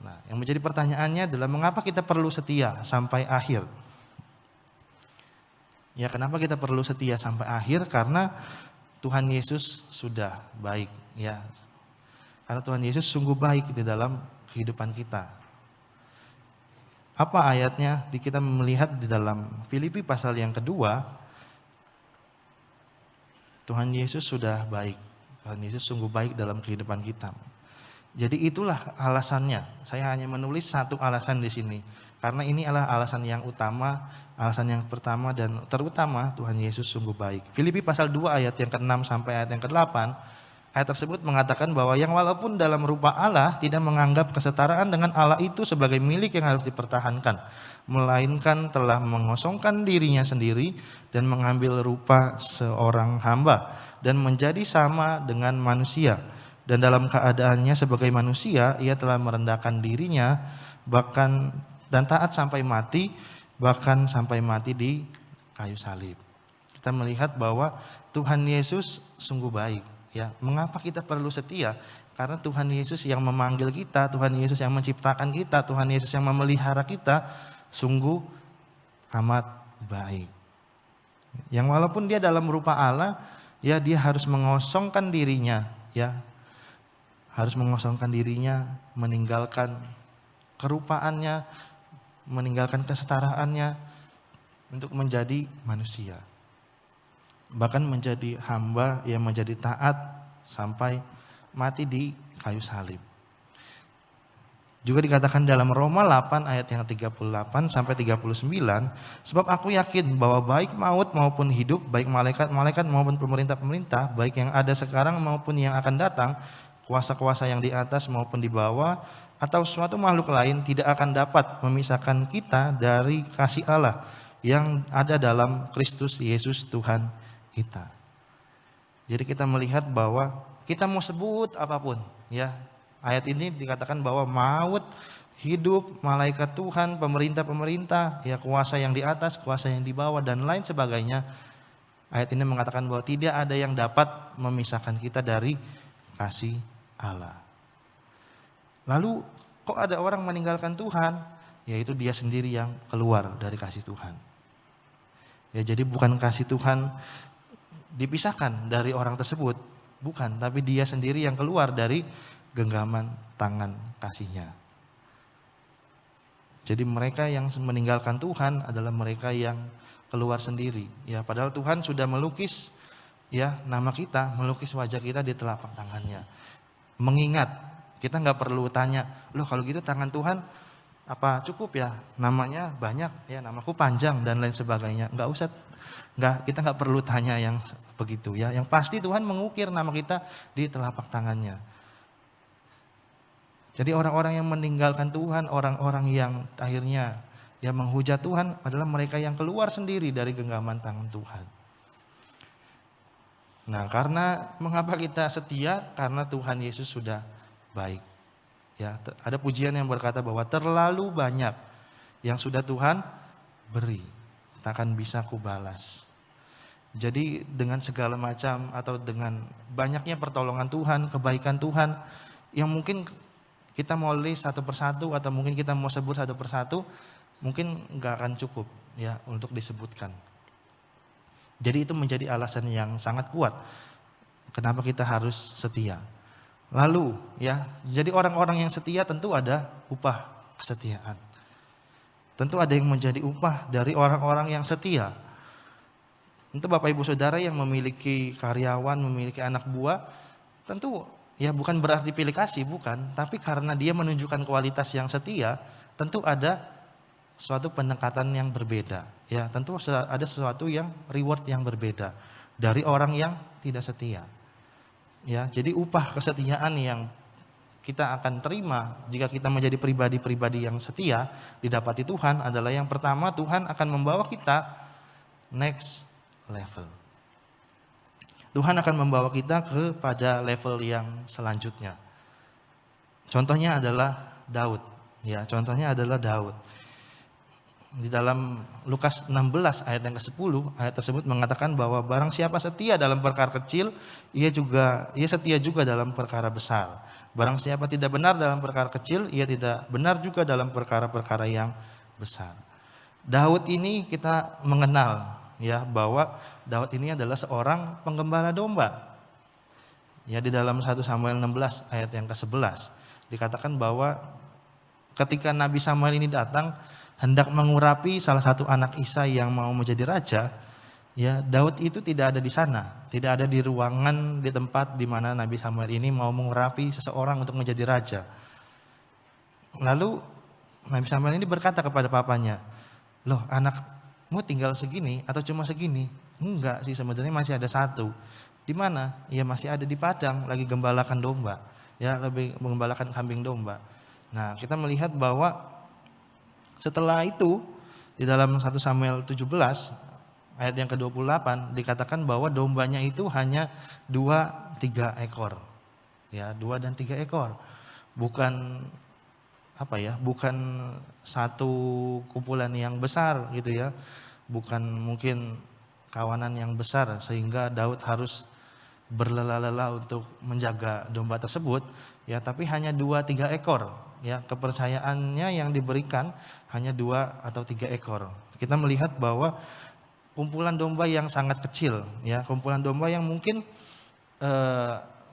Nah, yang menjadi pertanyaannya adalah mengapa kita perlu setia sampai akhir? Ya, kenapa kita perlu setia sampai akhir? Karena Tuhan Yesus sudah baik, ya. Karena Tuhan Yesus sungguh baik di dalam kehidupan kita. Apa ayatnya? Kita melihat di dalam Filipi pasal yang kedua, Tuhan Yesus sudah baik. Tuhan Yesus sungguh baik dalam kehidupan kita. Jadi itulah alasannya. Saya hanya menulis satu alasan di sini. Karena ini adalah alasan yang utama, alasan yang pertama dan terutama, Tuhan Yesus sungguh baik. Filipi pasal 2 ayat yang ke-6 sampai ayat yang ke-8, ayat tersebut mengatakan bahwa yang walaupun dalam rupa Allah tidak menganggap kesetaraan dengan Allah itu sebagai milik yang harus dipertahankan, melainkan telah mengosongkan dirinya sendiri dan mengambil rupa seorang hamba dan menjadi sama dengan manusia. Dan dalam keadaannya sebagai manusia, ia telah merendahkan dirinya bahkan dan taat sampai mati, bahkan sampai mati di kayu salib. Kita melihat bahwa Tuhan Yesus sungguh baik, ya. Mengapa kita perlu setia? Karena Tuhan Yesus yang memanggil kita, Tuhan Yesus yang menciptakan kita, Tuhan Yesus yang memelihara kita sungguh amat baik. Yang walaupun dia dalam rupa Allah, ya, dia harus mengosongkan dirinya, ya. Harus mengosongkan dirinya, meninggalkan kerupaannya, meninggalkan kesetaraannya untuk menjadi manusia. Bahkan menjadi hamba yang menjadi taat sampai mati di kayu salib. Juga dikatakan dalam Roma 8 ayat yang 38 sampai 39, sebab aku yakin bahwa baik maut maupun hidup, baik malaikat-malaikat maupun pemerintah-pemerintah, baik yang ada sekarang maupun yang akan datang, kuasa-kuasa yang di atas maupun di bawah, atau suatu makhluk lain tidak akan dapat memisahkan kita dari kasih Allah yang ada dalam Kristus Yesus Tuhan kita. Jadi kita melihat bahwa kita mau sebut apapun, ya. Ayat ini dikatakan bahwa maut, hidup, malaikat Tuhan, pemerintah-pemerintah, ya, kuasa yang di atas, kuasa yang di bawah dan lain sebagainya. Ayat ini mengatakan bahwa tidak ada yang dapat memisahkan kita dari kasih Allah. Lalu kok ada orang meninggalkan Tuhan? Yaitu dia sendiri yang keluar dari kasih Tuhan. Ya, jadi bukan kasih Tuhan dipisahkan dari orang tersebut, bukan, tapi dia sendiri yang keluar dari genggaman tangan kasihnya. Jadi mereka yang meninggalkan Tuhan adalah mereka yang keluar sendiri. Ya, padahal Tuhan sudah melukis, ya, nama kita, melukis wajah kita di telapak tangannya. Mengingat, kita nggak perlu tanya, loh kalau gitu tangan Tuhan apa cukup ya? Namanya banyak, ya, namaku panjang dan lain sebagainya. Nggak usah, kita nggak perlu tanya yang begitu, ya. Yang pasti Tuhan mengukir nama kita di telapak tangannya. Jadi orang-orang yang meninggalkan Tuhan, orang-orang yang akhirnya ya menghujat Tuhan adalah mereka yang keluar sendiri dari genggaman tangan Tuhan. Nah, karena mengapa kita setia? Karena Tuhan Yesus sudah baik. Ya, ada pujian yang berkata bahwa terlalu banyak yang sudah Tuhan beri, takkan bisa kubalas. Jadi dengan segala macam atau dengan banyaknya pertolongan Tuhan, kebaikan Tuhan yang mungkin kita mau list satu persatu atau mungkin kita mau sebut satu persatu, mungkin nggak akan cukup, ya, untuk disebutkan. Jadi itu menjadi alasan yang sangat kuat kenapa kita harus setia. Lalu ya, jadi orang-orang yang setia tentu ada upah kesetiaan. Tentu ada yang menjadi upah dari orang-orang yang setia. Tentu Bapak Ibu Saudara yang memiliki karyawan, memiliki anak buah, tentu ya bukan berarti pilih kasih, bukan. Tapi karena dia menunjukkan kualitas yang setia, tentu ada suatu pendekatan yang berbeda. Ya, tentu ada sesuatu yang reward yang berbeda dari orang yang tidak setia. Ya, jadi upah kesetiaan yang kita akan terima jika kita menjadi pribadi-pribadi yang setia didapati Tuhan adalah yang pertama, Tuhan akan membawa kita next level. Tuhan akan membawa kita kepada level yang selanjutnya. Contohnya adalah Daud. Ya, contohnya adalah Daud. Di dalam Lukas 16 ayat yang ke-10, ayat tersebut mengatakan bahwa barang siapa setia dalam perkara kecil, ia setia juga dalam perkara besar. Barang siapa tidak benar dalam perkara kecil, ia tidak benar juga dalam perkara-perkara yang besar. Daud ini kita mengenal ya bahwa Daud ini adalah seorang penggembala domba. Ya, di dalam 1 Samuel 16 ayat yang ke-11 dikatakan bahwa ketika Nabi Samuel ini datang hendak mengurapi salah satu anak Isai yang mau menjadi raja, ya Daud itu tidak ada di sana, tidak ada di ruangan di tempat di mana Nabi Samuel ini mau mengurapi seseorang untuk menjadi raja. Lalu Nabi Samuel ini berkata kepada papanya, "Loh, anakmu tinggal segini atau cuma segini?" "Enggak sih, sebenarnya masih ada satu." "Di mana?" "Ya masih ada di padang, lagi gembalakan domba." Ya, lebih menggembalakan kambing domba. Nah, kita melihat bahwa setelah itu di dalam 1 Samuel 17 ayat yang ke-28 dikatakan bahwa dombanya itu hanya 2-3 ekor. Ya, 2 dan 3 ekor. Bukan bukan satu kumpulan yang besar gitu ya. Bukan mungkin kawanan yang besar sehingga Daud harus berlelah-lelah untuk menjaga domba tersebut, ya, tapi hanya 2-3 ekor. Ya, kepercayaannya yang diberikan hanya 2 atau 3 ekor. Kita melihat bahwa kumpulan domba yang sangat kecil, ya, kumpulan domba yang mungkin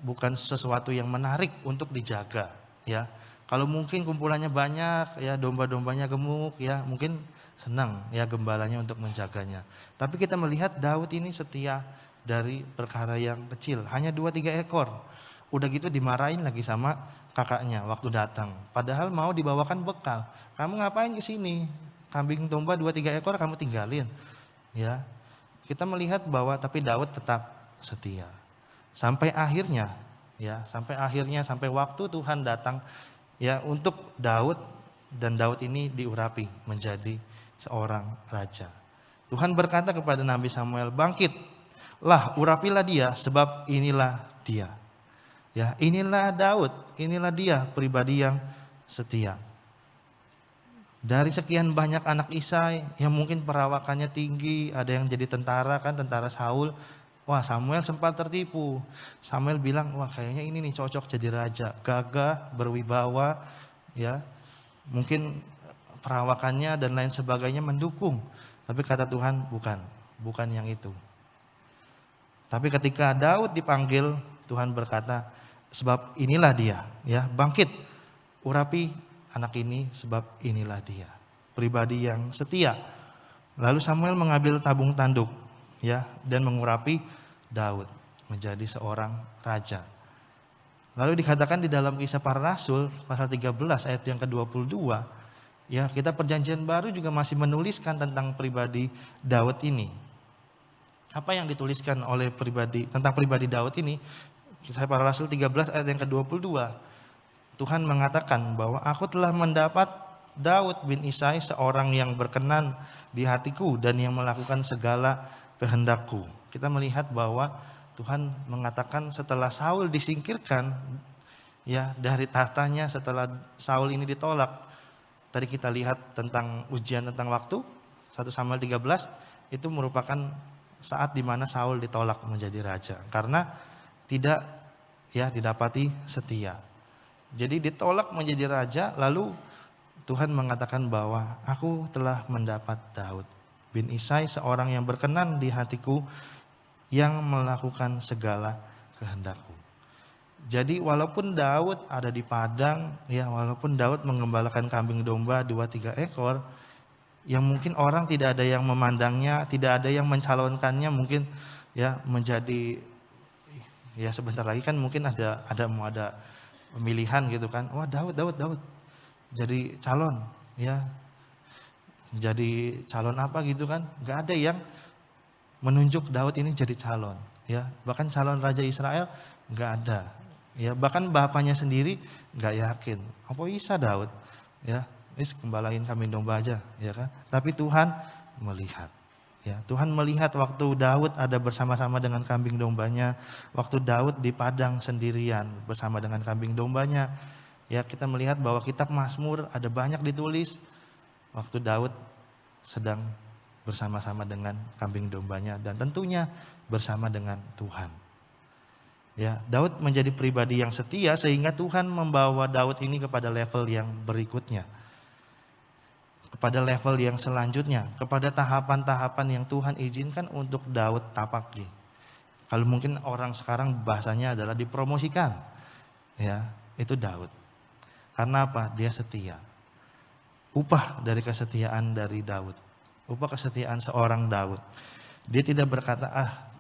bukan sesuatu yang menarik untuk dijaga, ya. Kalau mungkin kumpulannya banyak, ya, domba-dombanya gemuk, ya, mungkin senang ya gembalanya untuk menjaganya. Tapi kita melihat Daud ini setia dari perkara yang kecil, hanya 2-3 ekor. Udah gitu dimarahin lagi sama kakaknya waktu datang. Padahal mau dibawakan bekal. "Kamu ngapain ke sini? Kambing domba 2-3 ekor kamu tinggalin." Ya. Kita melihat bahwa tapi Daud tetap setia. Sampai akhirnya sampai waktu Tuhan datang ya untuk Daud, dan Daud ini diurapi menjadi seorang raja. Tuhan berkata kepada Nabi Samuel, "Bangkitlah, urapilah dia, sebab inilah dia." Ya, inilah Daud, inilah dia pribadi yang setia. Dari sekian banyak anak Isai yang mungkin perawakannya tinggi, ada yang jadi tentara kan, tentara Saul. Wah, Samuel sempat tertipu. Samuel bilang, "Wah, kayaknya ini nih cocok jadi raja, gagah, berwibawa, ya. Mungkin perawakannya dan lain sebagainya mendukung." Tapi kata Tuhan, bukan yang itu. Tapi ketika Daud dipanggil, Tuhan berkata, "Sebab inilah dia, ya, bangkit, urapi anak ini, sebab inilah dia." Pribadi yang setia. Lalu Samuel mengambil tabung tanduk, ya, dan mengurapi Daud menjadi seorang raja. Lalu dikatakan di dalam Kisah Para Rasul pasal 13 ayat yang ke-22, ya, kita Perjanjian Baru juga masih menuliskan tentang pribadi Daud ini. Apa yang dituliskan oleh tentang pribadi Daud ini? Kisah Para Rasul 13 ayat yang ke-22. Tuhan mengatakan bahwa "Aku telah mendapat Daud bin Isai, seorang yang berkenan di hatiku dan yang melakukan segala kehendakku." Kita melihat bahwa Tuhan mengatakan setelah Saul disingkirkan ya dari tahtanya, setelah Saul ini ditolak. Tadi kita lihat tentang ujian tentang waktu 1 Samuel 13 itu merupakan saat di mana Saul ditolak menjadi raja karena tidak ya didapati setia. Jadi ditolak menjadi raja, lalu Tuhan mengatakan bahwa "Aku telah mendapat Daud." bin Isai, seorang yang berkenan di hatiku, yang melakukan segala kehendakku. Jadi walaupun Daud ada di padang, ya walaupun Daud mengembalakan kambing domba 2-3 ekor, yang mungkin orang tidak ada yang memandangnya, tidak ada yang mencalonkannya mungkin ya menjadi, ya sebentar lagi kan mungkin ada pemilihan gitu kan. Wah, Daud jadi calon, ya. Jadi calon apa gitu kan? Gak ada yang menunjuk Daud ini jadi calon, ya. Bahkan calon raja Israel gak ada. Ya, bahkan bapaknya sendiri gak yakin. Apa bisa Daud? Ya, gembalain kambing domba aja, ya kan? Tapi Tuhan melihat. Ya, Tuhan melihat waktu Daud ada bersama-sama dengan kambing dombanya, waktu Daud di padang sendirian bersama dengan kambing dombanya. Ya, kita melihat bahwa kitab Mazmur ada banyak ditulis waktu Daud sedang bersama-sama dengan kambing dombanya dan tentunya bersama dengan Tuhan. Ya, Daud menjadi pribadi yang setia sehingga Tuhan membawa Daud ini kepada level yang berikutnya. Kepada level yang selanjutnya, kepada tahapan-tahapan yang Tuhan izinkan untuk Daud tapaki. Kalau mungkin orang sekarang bahasanya adalah dipromosikan. Ya, itu Daud. Karena apa? Dia setia. Upah dari kesetiaan dari Daud. Upah kesetiaan seorang Daud. Dia tidak berkata,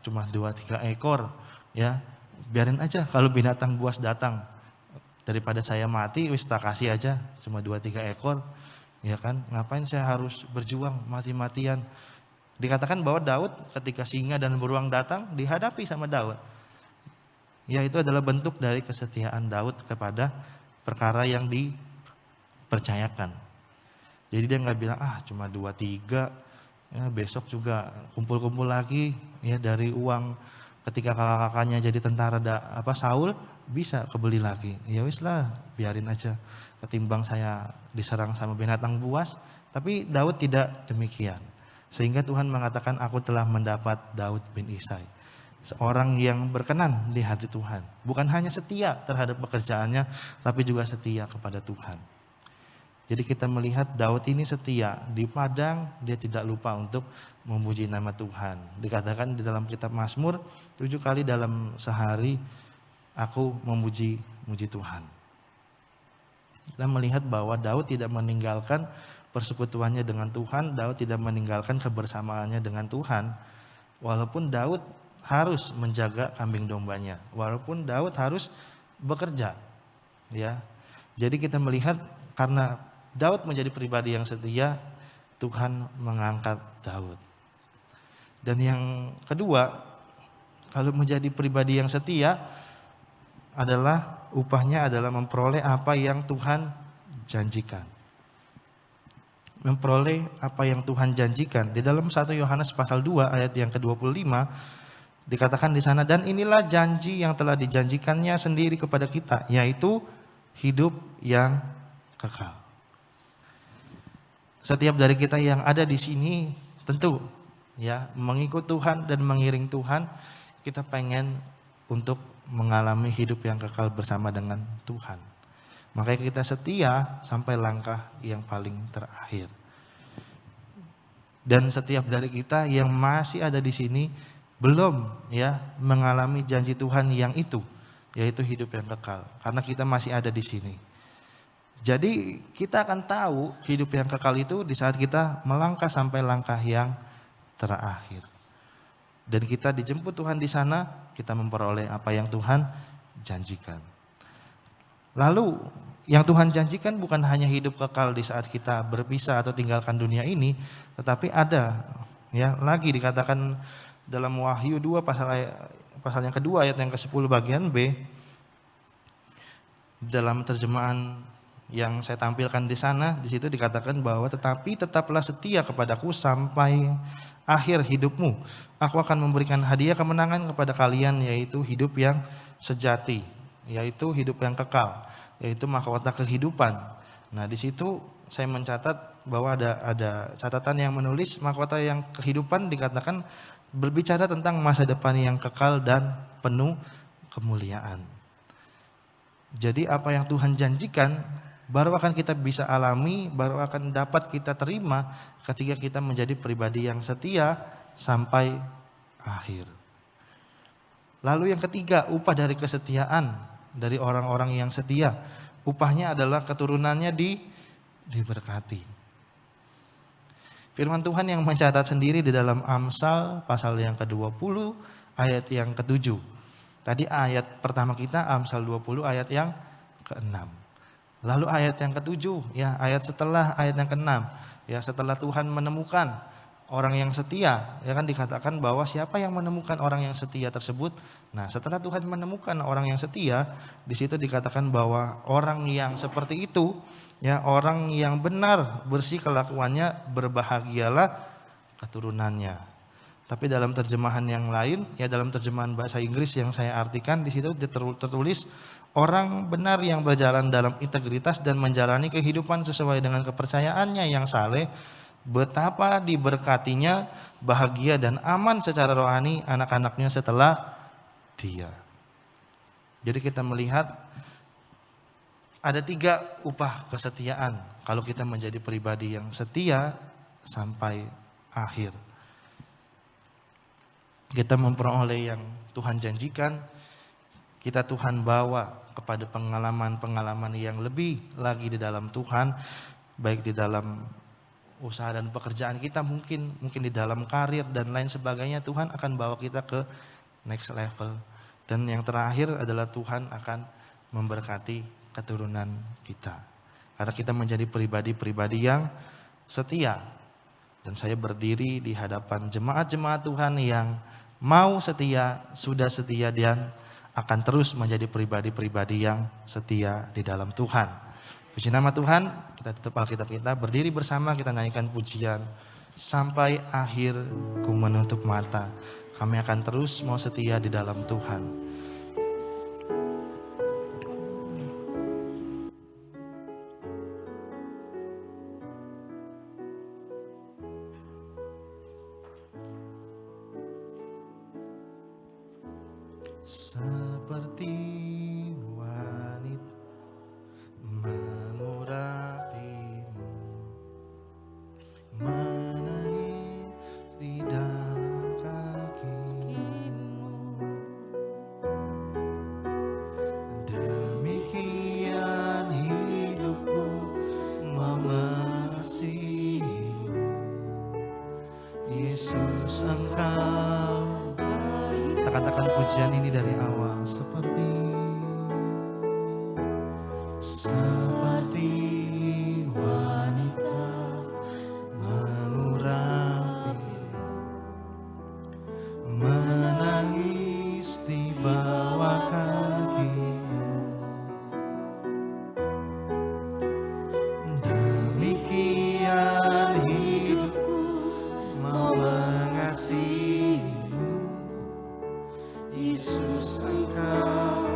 cuma 2-3 ekor, ya. Biarin aja kalau binatang buas datang. Daripada saya mati, wis tak kasih aja cuma 2-3 ekor. Ya kan, ngapain saya harus berjuang mati-matian. Dikatakan bahwa Daud ketika singa dan beruang datang dihadapi sama Daud. Ya, itu adalah bentuk dari kesetiaan Daud kepada perkara yang dipercayakan. Jadi dia nggak bilang cuma 2-3, ya besok juga kumpul-kumpul lagi ya dari uang. Ketika kakak-kakaknya jadi tentara Saul bisa kebeli lagi. Ya wis lah, biarin aja. Ketimbang saya diserang sama binatang buas. Tapi Daud tidak demikian. Sehingga Tuhan mengatakan, aku telah mendapat Daud bin Isai. Seorang yang berkenan di hati Tuhan. Bukan hanya setia terhadap pekerjaannya, tapi juga setia kepada Tuhan. Jadi kita melihat Daud ini setia. Di padang dia tidak lupa untuk memuji nama Tuhan. Dikatakan di dalam kitab Mazmur, 7 kali dalam sehari aku memuji Tuhan. Kita melihat bahwa Daud tidak meninggalkan persekutuannya dengan Tuhan. Daud tidak meninggalkan kebersamaannya dengan Tuhan. Walaupun Daud harus menjaga kambing dombanya. Walaupun Daud harus bekerja. Ya. Jadi kita melihat karena Daud menjadi pribadi yang setia, Tuhan mengangkat Daud. Dan yang kedua, kalau menjadi pribadi yang setia adalah upahnya adalah memperoleh apa yang Tuhan janjikan. Memperoleh apa yang Tuhan janjikan. Di dalam 1 Yohanes pasal 2 ayat yang ke-25 dikatakan di sana, dan inilah janji yang telah dijanjikannya sendiri kepada kita, yaitu hidup yang kekal. Setiap dari kita yang ada di sini tentu ya mengikut Tuhan dan mengiring Tuhan, kita pengen untuk mengalami hidup yang kekal bersama dengan Tuhan. Makanya kita setia sampai langkah yang paling terakhir. Dan setiap dari kita yang masih ada di sini belum ya mengalami janji Tuhan yang itu, yaitu hidup yang kekal. Karena kita masih ada di sini. Jadi kita akan tahu hidup yang kekal itu di saat kita melangkah sampai langkah yang terakhir. Dan kita dijemput Tuhan di sana, kita memperoleh apa yang Tuhan janjikan. Lalu yang Tuhan janjikan bukan hanya hidup kekal di saat kita berpisah atau tinggalkan dunia ini, tetapi ada ya lagi dikatakan dalam Wahyu 2 pasal yang kedua ayat yang ke-10 bagian B, dalam terjemahan yang saya tampilkan di sana, di situ dikatakan bahwa tetapi tetaplah setia kepadaku sampai akhir hidupmu. Aku akan memberikan hadiah kemenangan kepada kalian, yaitu hidup yang sejati, yaitu hidup yang kekal, yaitu mahkota kehidupan. Nah, di situ saya mencatat bahwa ada catatan yang menulis mahkota yang kehidupan dikatakan berbicara tentang masa depan yang kekal dan penuh kemuliaan. Jadi apa yang Tuhan janjikan baru akan kita bisa alami, baru akan dapat kita terima ketika kita menjadi pribadi yang setia sampai akhir. Lalu yang ketiga, upah dari kesetiaan dari orang-orang yang setia. Upahnya adalah keturunannya diberkati. Firman Tuhan yang mencatat sendiri di dalam Amsal pasal yang ke-20 ayat yang ke-7. Tadi ayat pertama kita Amsal 20 ayat yang ke-6. Lalu ayat yang ke-7, ya ayat setelah ayat yang ke-6, ya setelah Tuhan menemukan orang yang setia, ya kan dikatakan bahwa siapa yang menemukan orang yang setia tersebut. Nah, setelah Tuhan menemukan orang yang setia, di situ dikatakan bahwa orang yang seperti itu, ya orang yang benar bersih kelakuannya, berbahagialah keturunannya. Tapi dalam terjemahan yang lain, ya dalam terjemahan bahasa Inggris yang saya artikan, di situ tertulis orang benar yang berjalan dalam integritas dan menjalani kehidupan sesuai dengan kepercayaannya yang saleh, betapa diberkatinya, bahagia dan aman secara rohani anak-anaknya setelah dia. Jadi kita melihat ada 3 upah kesetiaan kalau kita menjadi pribadi yang setia sampai akhir. Kita memperoleh yang Tuhan janjikan, kita Tuhan bawa kepada pengalaman-pengalaman yang lebih lagi di dalam Tuhan, baik di dalam usaha dan pekerjaan kita, mungkin di dalam karir dan lain sebagainya. Tuhan akan bawa kita ke next level. Dan yang terakhir adalah Tuhan akan memberkati keturunan kita, karena kita menjadi pribadi-pribadi yang setia. Dan saya berdiri di hadapan jemaat-jemaat Tuhan yang mau setia, sudah setia, dan akan terus menjadi pribadi-pribadi yang setia di dalam Tuhan. Puji nama Tuhan. Kita tutup Alkitab kita, berdiri bersama, kita nyanyikan pujian sampai akhir ku menutup mata. Kami akan terus mau setia di dalam Tuhan. Seperti wanita mengurapimu, menangis di dalam kakimu. Demikian hidupku mengasihimu, Yesus Engkau. Kita katakan pujian ini dari awal, seperti wanita mengurapi, menangis di bawah kakimu. Demikian hidupku mengasihimu, Yesus Engkau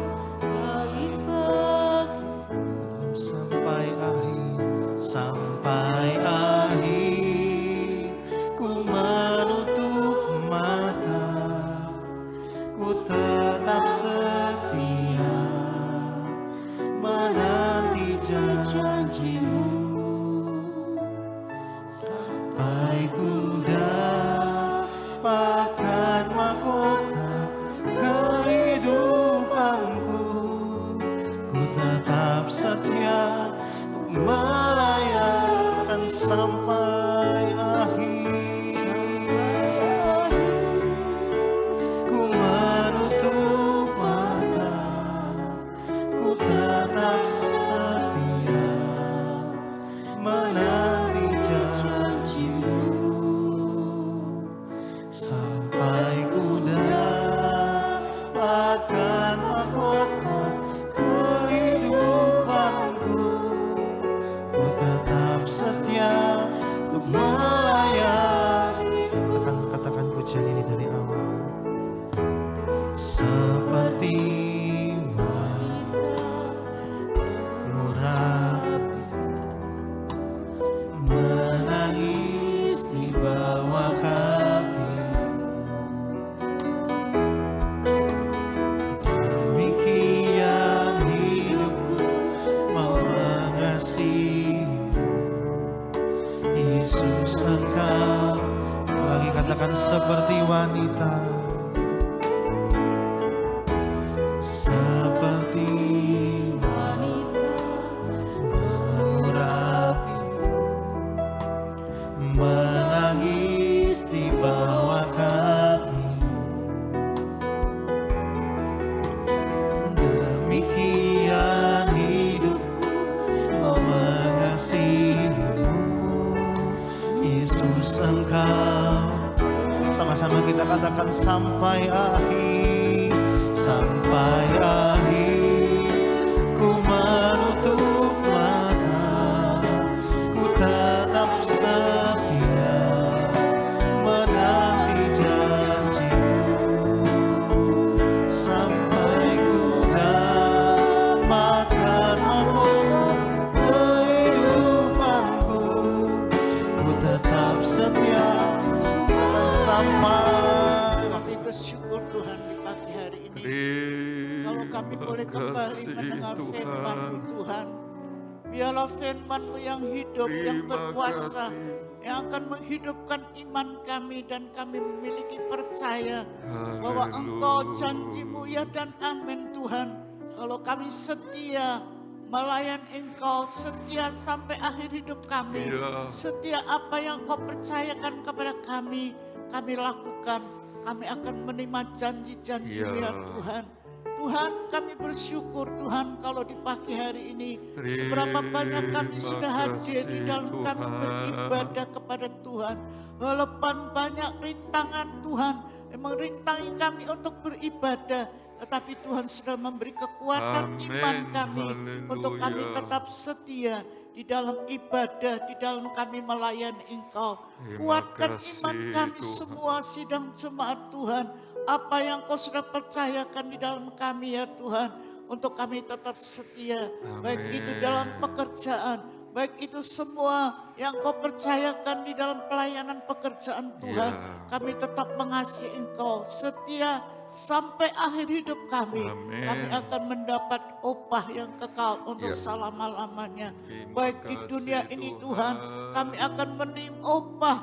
baik bagiku. Sampai akhir ku menutup mata, ku tetap setia menanti janjimu, sampai ku dapatkan mahkota kehidupanku. Ku tetap setia melayakan sampai akhir. Ku menutup mata, ku tetap setia menanti janjimu, sampai ku dapatkan mahkota kehidupanku. Ku tetap setia Yesus Engkau. Lagi katakan seperti wanita, seperti mengurapi, menangis di bawah kaki. Demikian hidupku mengasihimu, Yesus Engkau. Sama-sama kita katakan sampai akhir, sampai akhir. Ku menutup mata, ku tetap setia menanti janjimu, sampai ku dapatkan mahkota kehidupanku. Ku tetap setia sampai.
Kami bersyukur Tuhan di pagi hari ini. Kalau kami boleh kembali mendengar firman-Mu Tuhan. Biarlah firman-Mu yang hidup, yang berkuasa, yang akan menghidupkan iman kami, dan kami memiliki percaya bahwa Engkau janji-Mu ya dan amin Tuhan. Kalau kami setia melayan Engkau, setia sampai akhir hidup kami, setia apa yang Kau percayakan kepada kami lakukan. Kami akan menerima janji-janji-Mu ya Tuhan. Tuhan, kami bersyukur Tuhan kalau di pagi hari ini seberapa banyak kami sudah hadir di dalam kami beribadah kepada Tuhan. Walaupun banyak rintangan Tuhan yang merintangi kami untuk beribadah, tetapi Tuhan sudah memberi kekuatan iman kami untuk kami tetap setia di dalam ibadah, di dalam kami melayani Engkau. Kuatkan iman kami semua sidang jemaat Tuhan. Apa yang Kau sudah percayakan di dalam kami ya Tuhan, untuk kami tetap setia. Baik itu dalam pekerjaan, baik itu semua yang Kau percayakan di dalam pelayanan pekerjaan Tuhan. Kami tetap mengasihi Engkau, setia sampai akhir hidup kami. Kami akan mendapat upah yang kekal untuk selama-lamanya. Baik di dunia ini Tuhan, kami akan menerima upah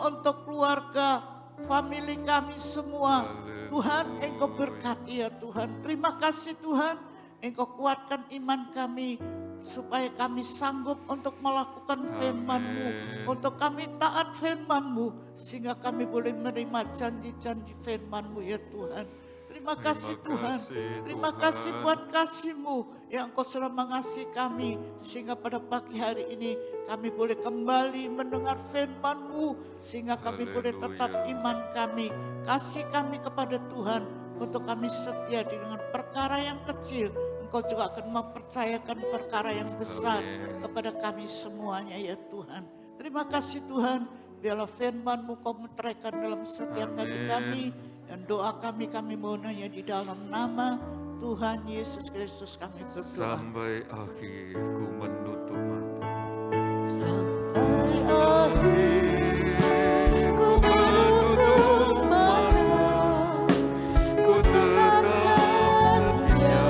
untuk keluarga, famili kami semua. Tuhan, Engkau berkati ya Tuhan. Terima kasih Tuhan, Engkau kuatkan iman kami supaya kami sanggup untuk melakukan firman-Mu, untuk kami taat firman-Mu, sehingga kami boleh menerima janji-janji firman-Mu ya Tuhan. Terima kasih Tuhan, terima kasih buat kasih-Mu yang Kau sudah mengasihi kami, sehingga pada pagi hari ini kami boleh kembali mendengar firman-Mu, sehingga kami boleh tetap iman kami, kasih kami kepada Tuhan, untuk kami setia dengan perkara yang kecil. Engkau juga akan mempercayakan perkara yang besar kepada kami semuanya ya Tuhan. Terima kasih Tuhan, biarlah firman-Mu Kau meteraikan dalam setiap hati kami, dan doa kami mohonnya di dalam nama Tuhan Yesus Kristus kami berdoa.
Sampai akhir ku menutup mata.
Sampai akhir ku menutup mata,
Ku tetap setia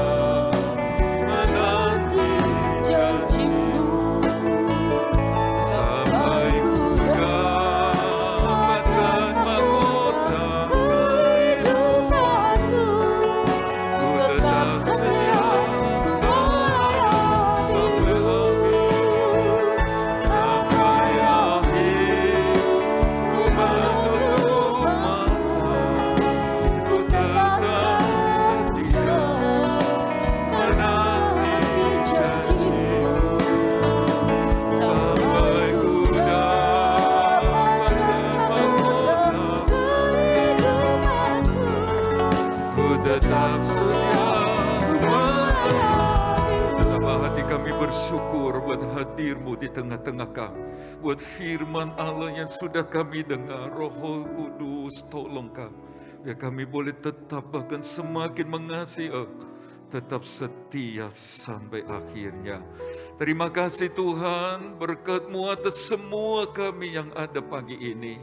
menanti janji-Mu, sampai ku dapatkan mahkota kehidupanku. Ku tetap setia sampai akhir, ku menutup mata. Ku tetap setia menanti janji-Mu, sampai ku dapatkan mahkota kehidupanku. Ku tetap setia Betapa hati kami bersyukur buat hadir-Mu di tengah-tengah kami, buat firman Allah yang sudah kami dengar. Roh Kudus, tolong kami, biar kami boleh tetap bahkan semakin mengasihi Engkau, tetap setia sampai akhirnya. Terima kasih Tuhan, berkat-Mu atas semua kami yang ada pagi ini,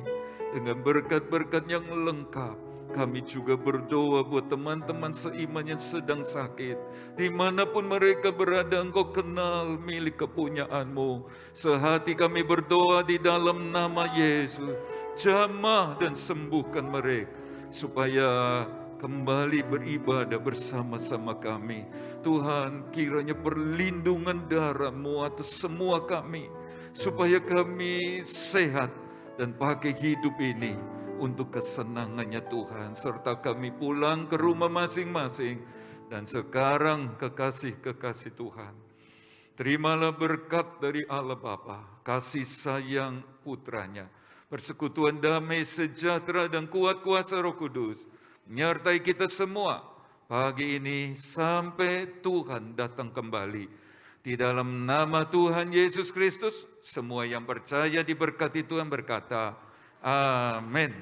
dengan berkat-berkat yang lengkap,
Kami juga berdoa buat teman-teman seiman yang sedang sakit. Dimanapun mereka berada, Engkau kenal milik kepunyaanmu. Sehati kami berdoa di dalam nama Yesus. Jamah dan sembuhkan mereka, supaya kembali beribadah bersama-sama kami. Tuhan, kiranya perlindungan darah-Mu atas semua kami, supaya kami sehat dan pakai hidup ini untuk kesenangannya Tuhan. Serta kami pulang ke rumah masing-masing. Dan sekarang kekasih-kekasih Tuhan, terimalah berkat dari Allah Bapa, kasih sayang putranya, persekutuan damai sejahtera dan kuat kuasa Roh Kudus menyertai kita semua pagi ini sampai Tuhan datang kembali. Di dalam nama Tuhan Yesus Kristus, semua yang percaya diberkati Tuhan berkata, amin.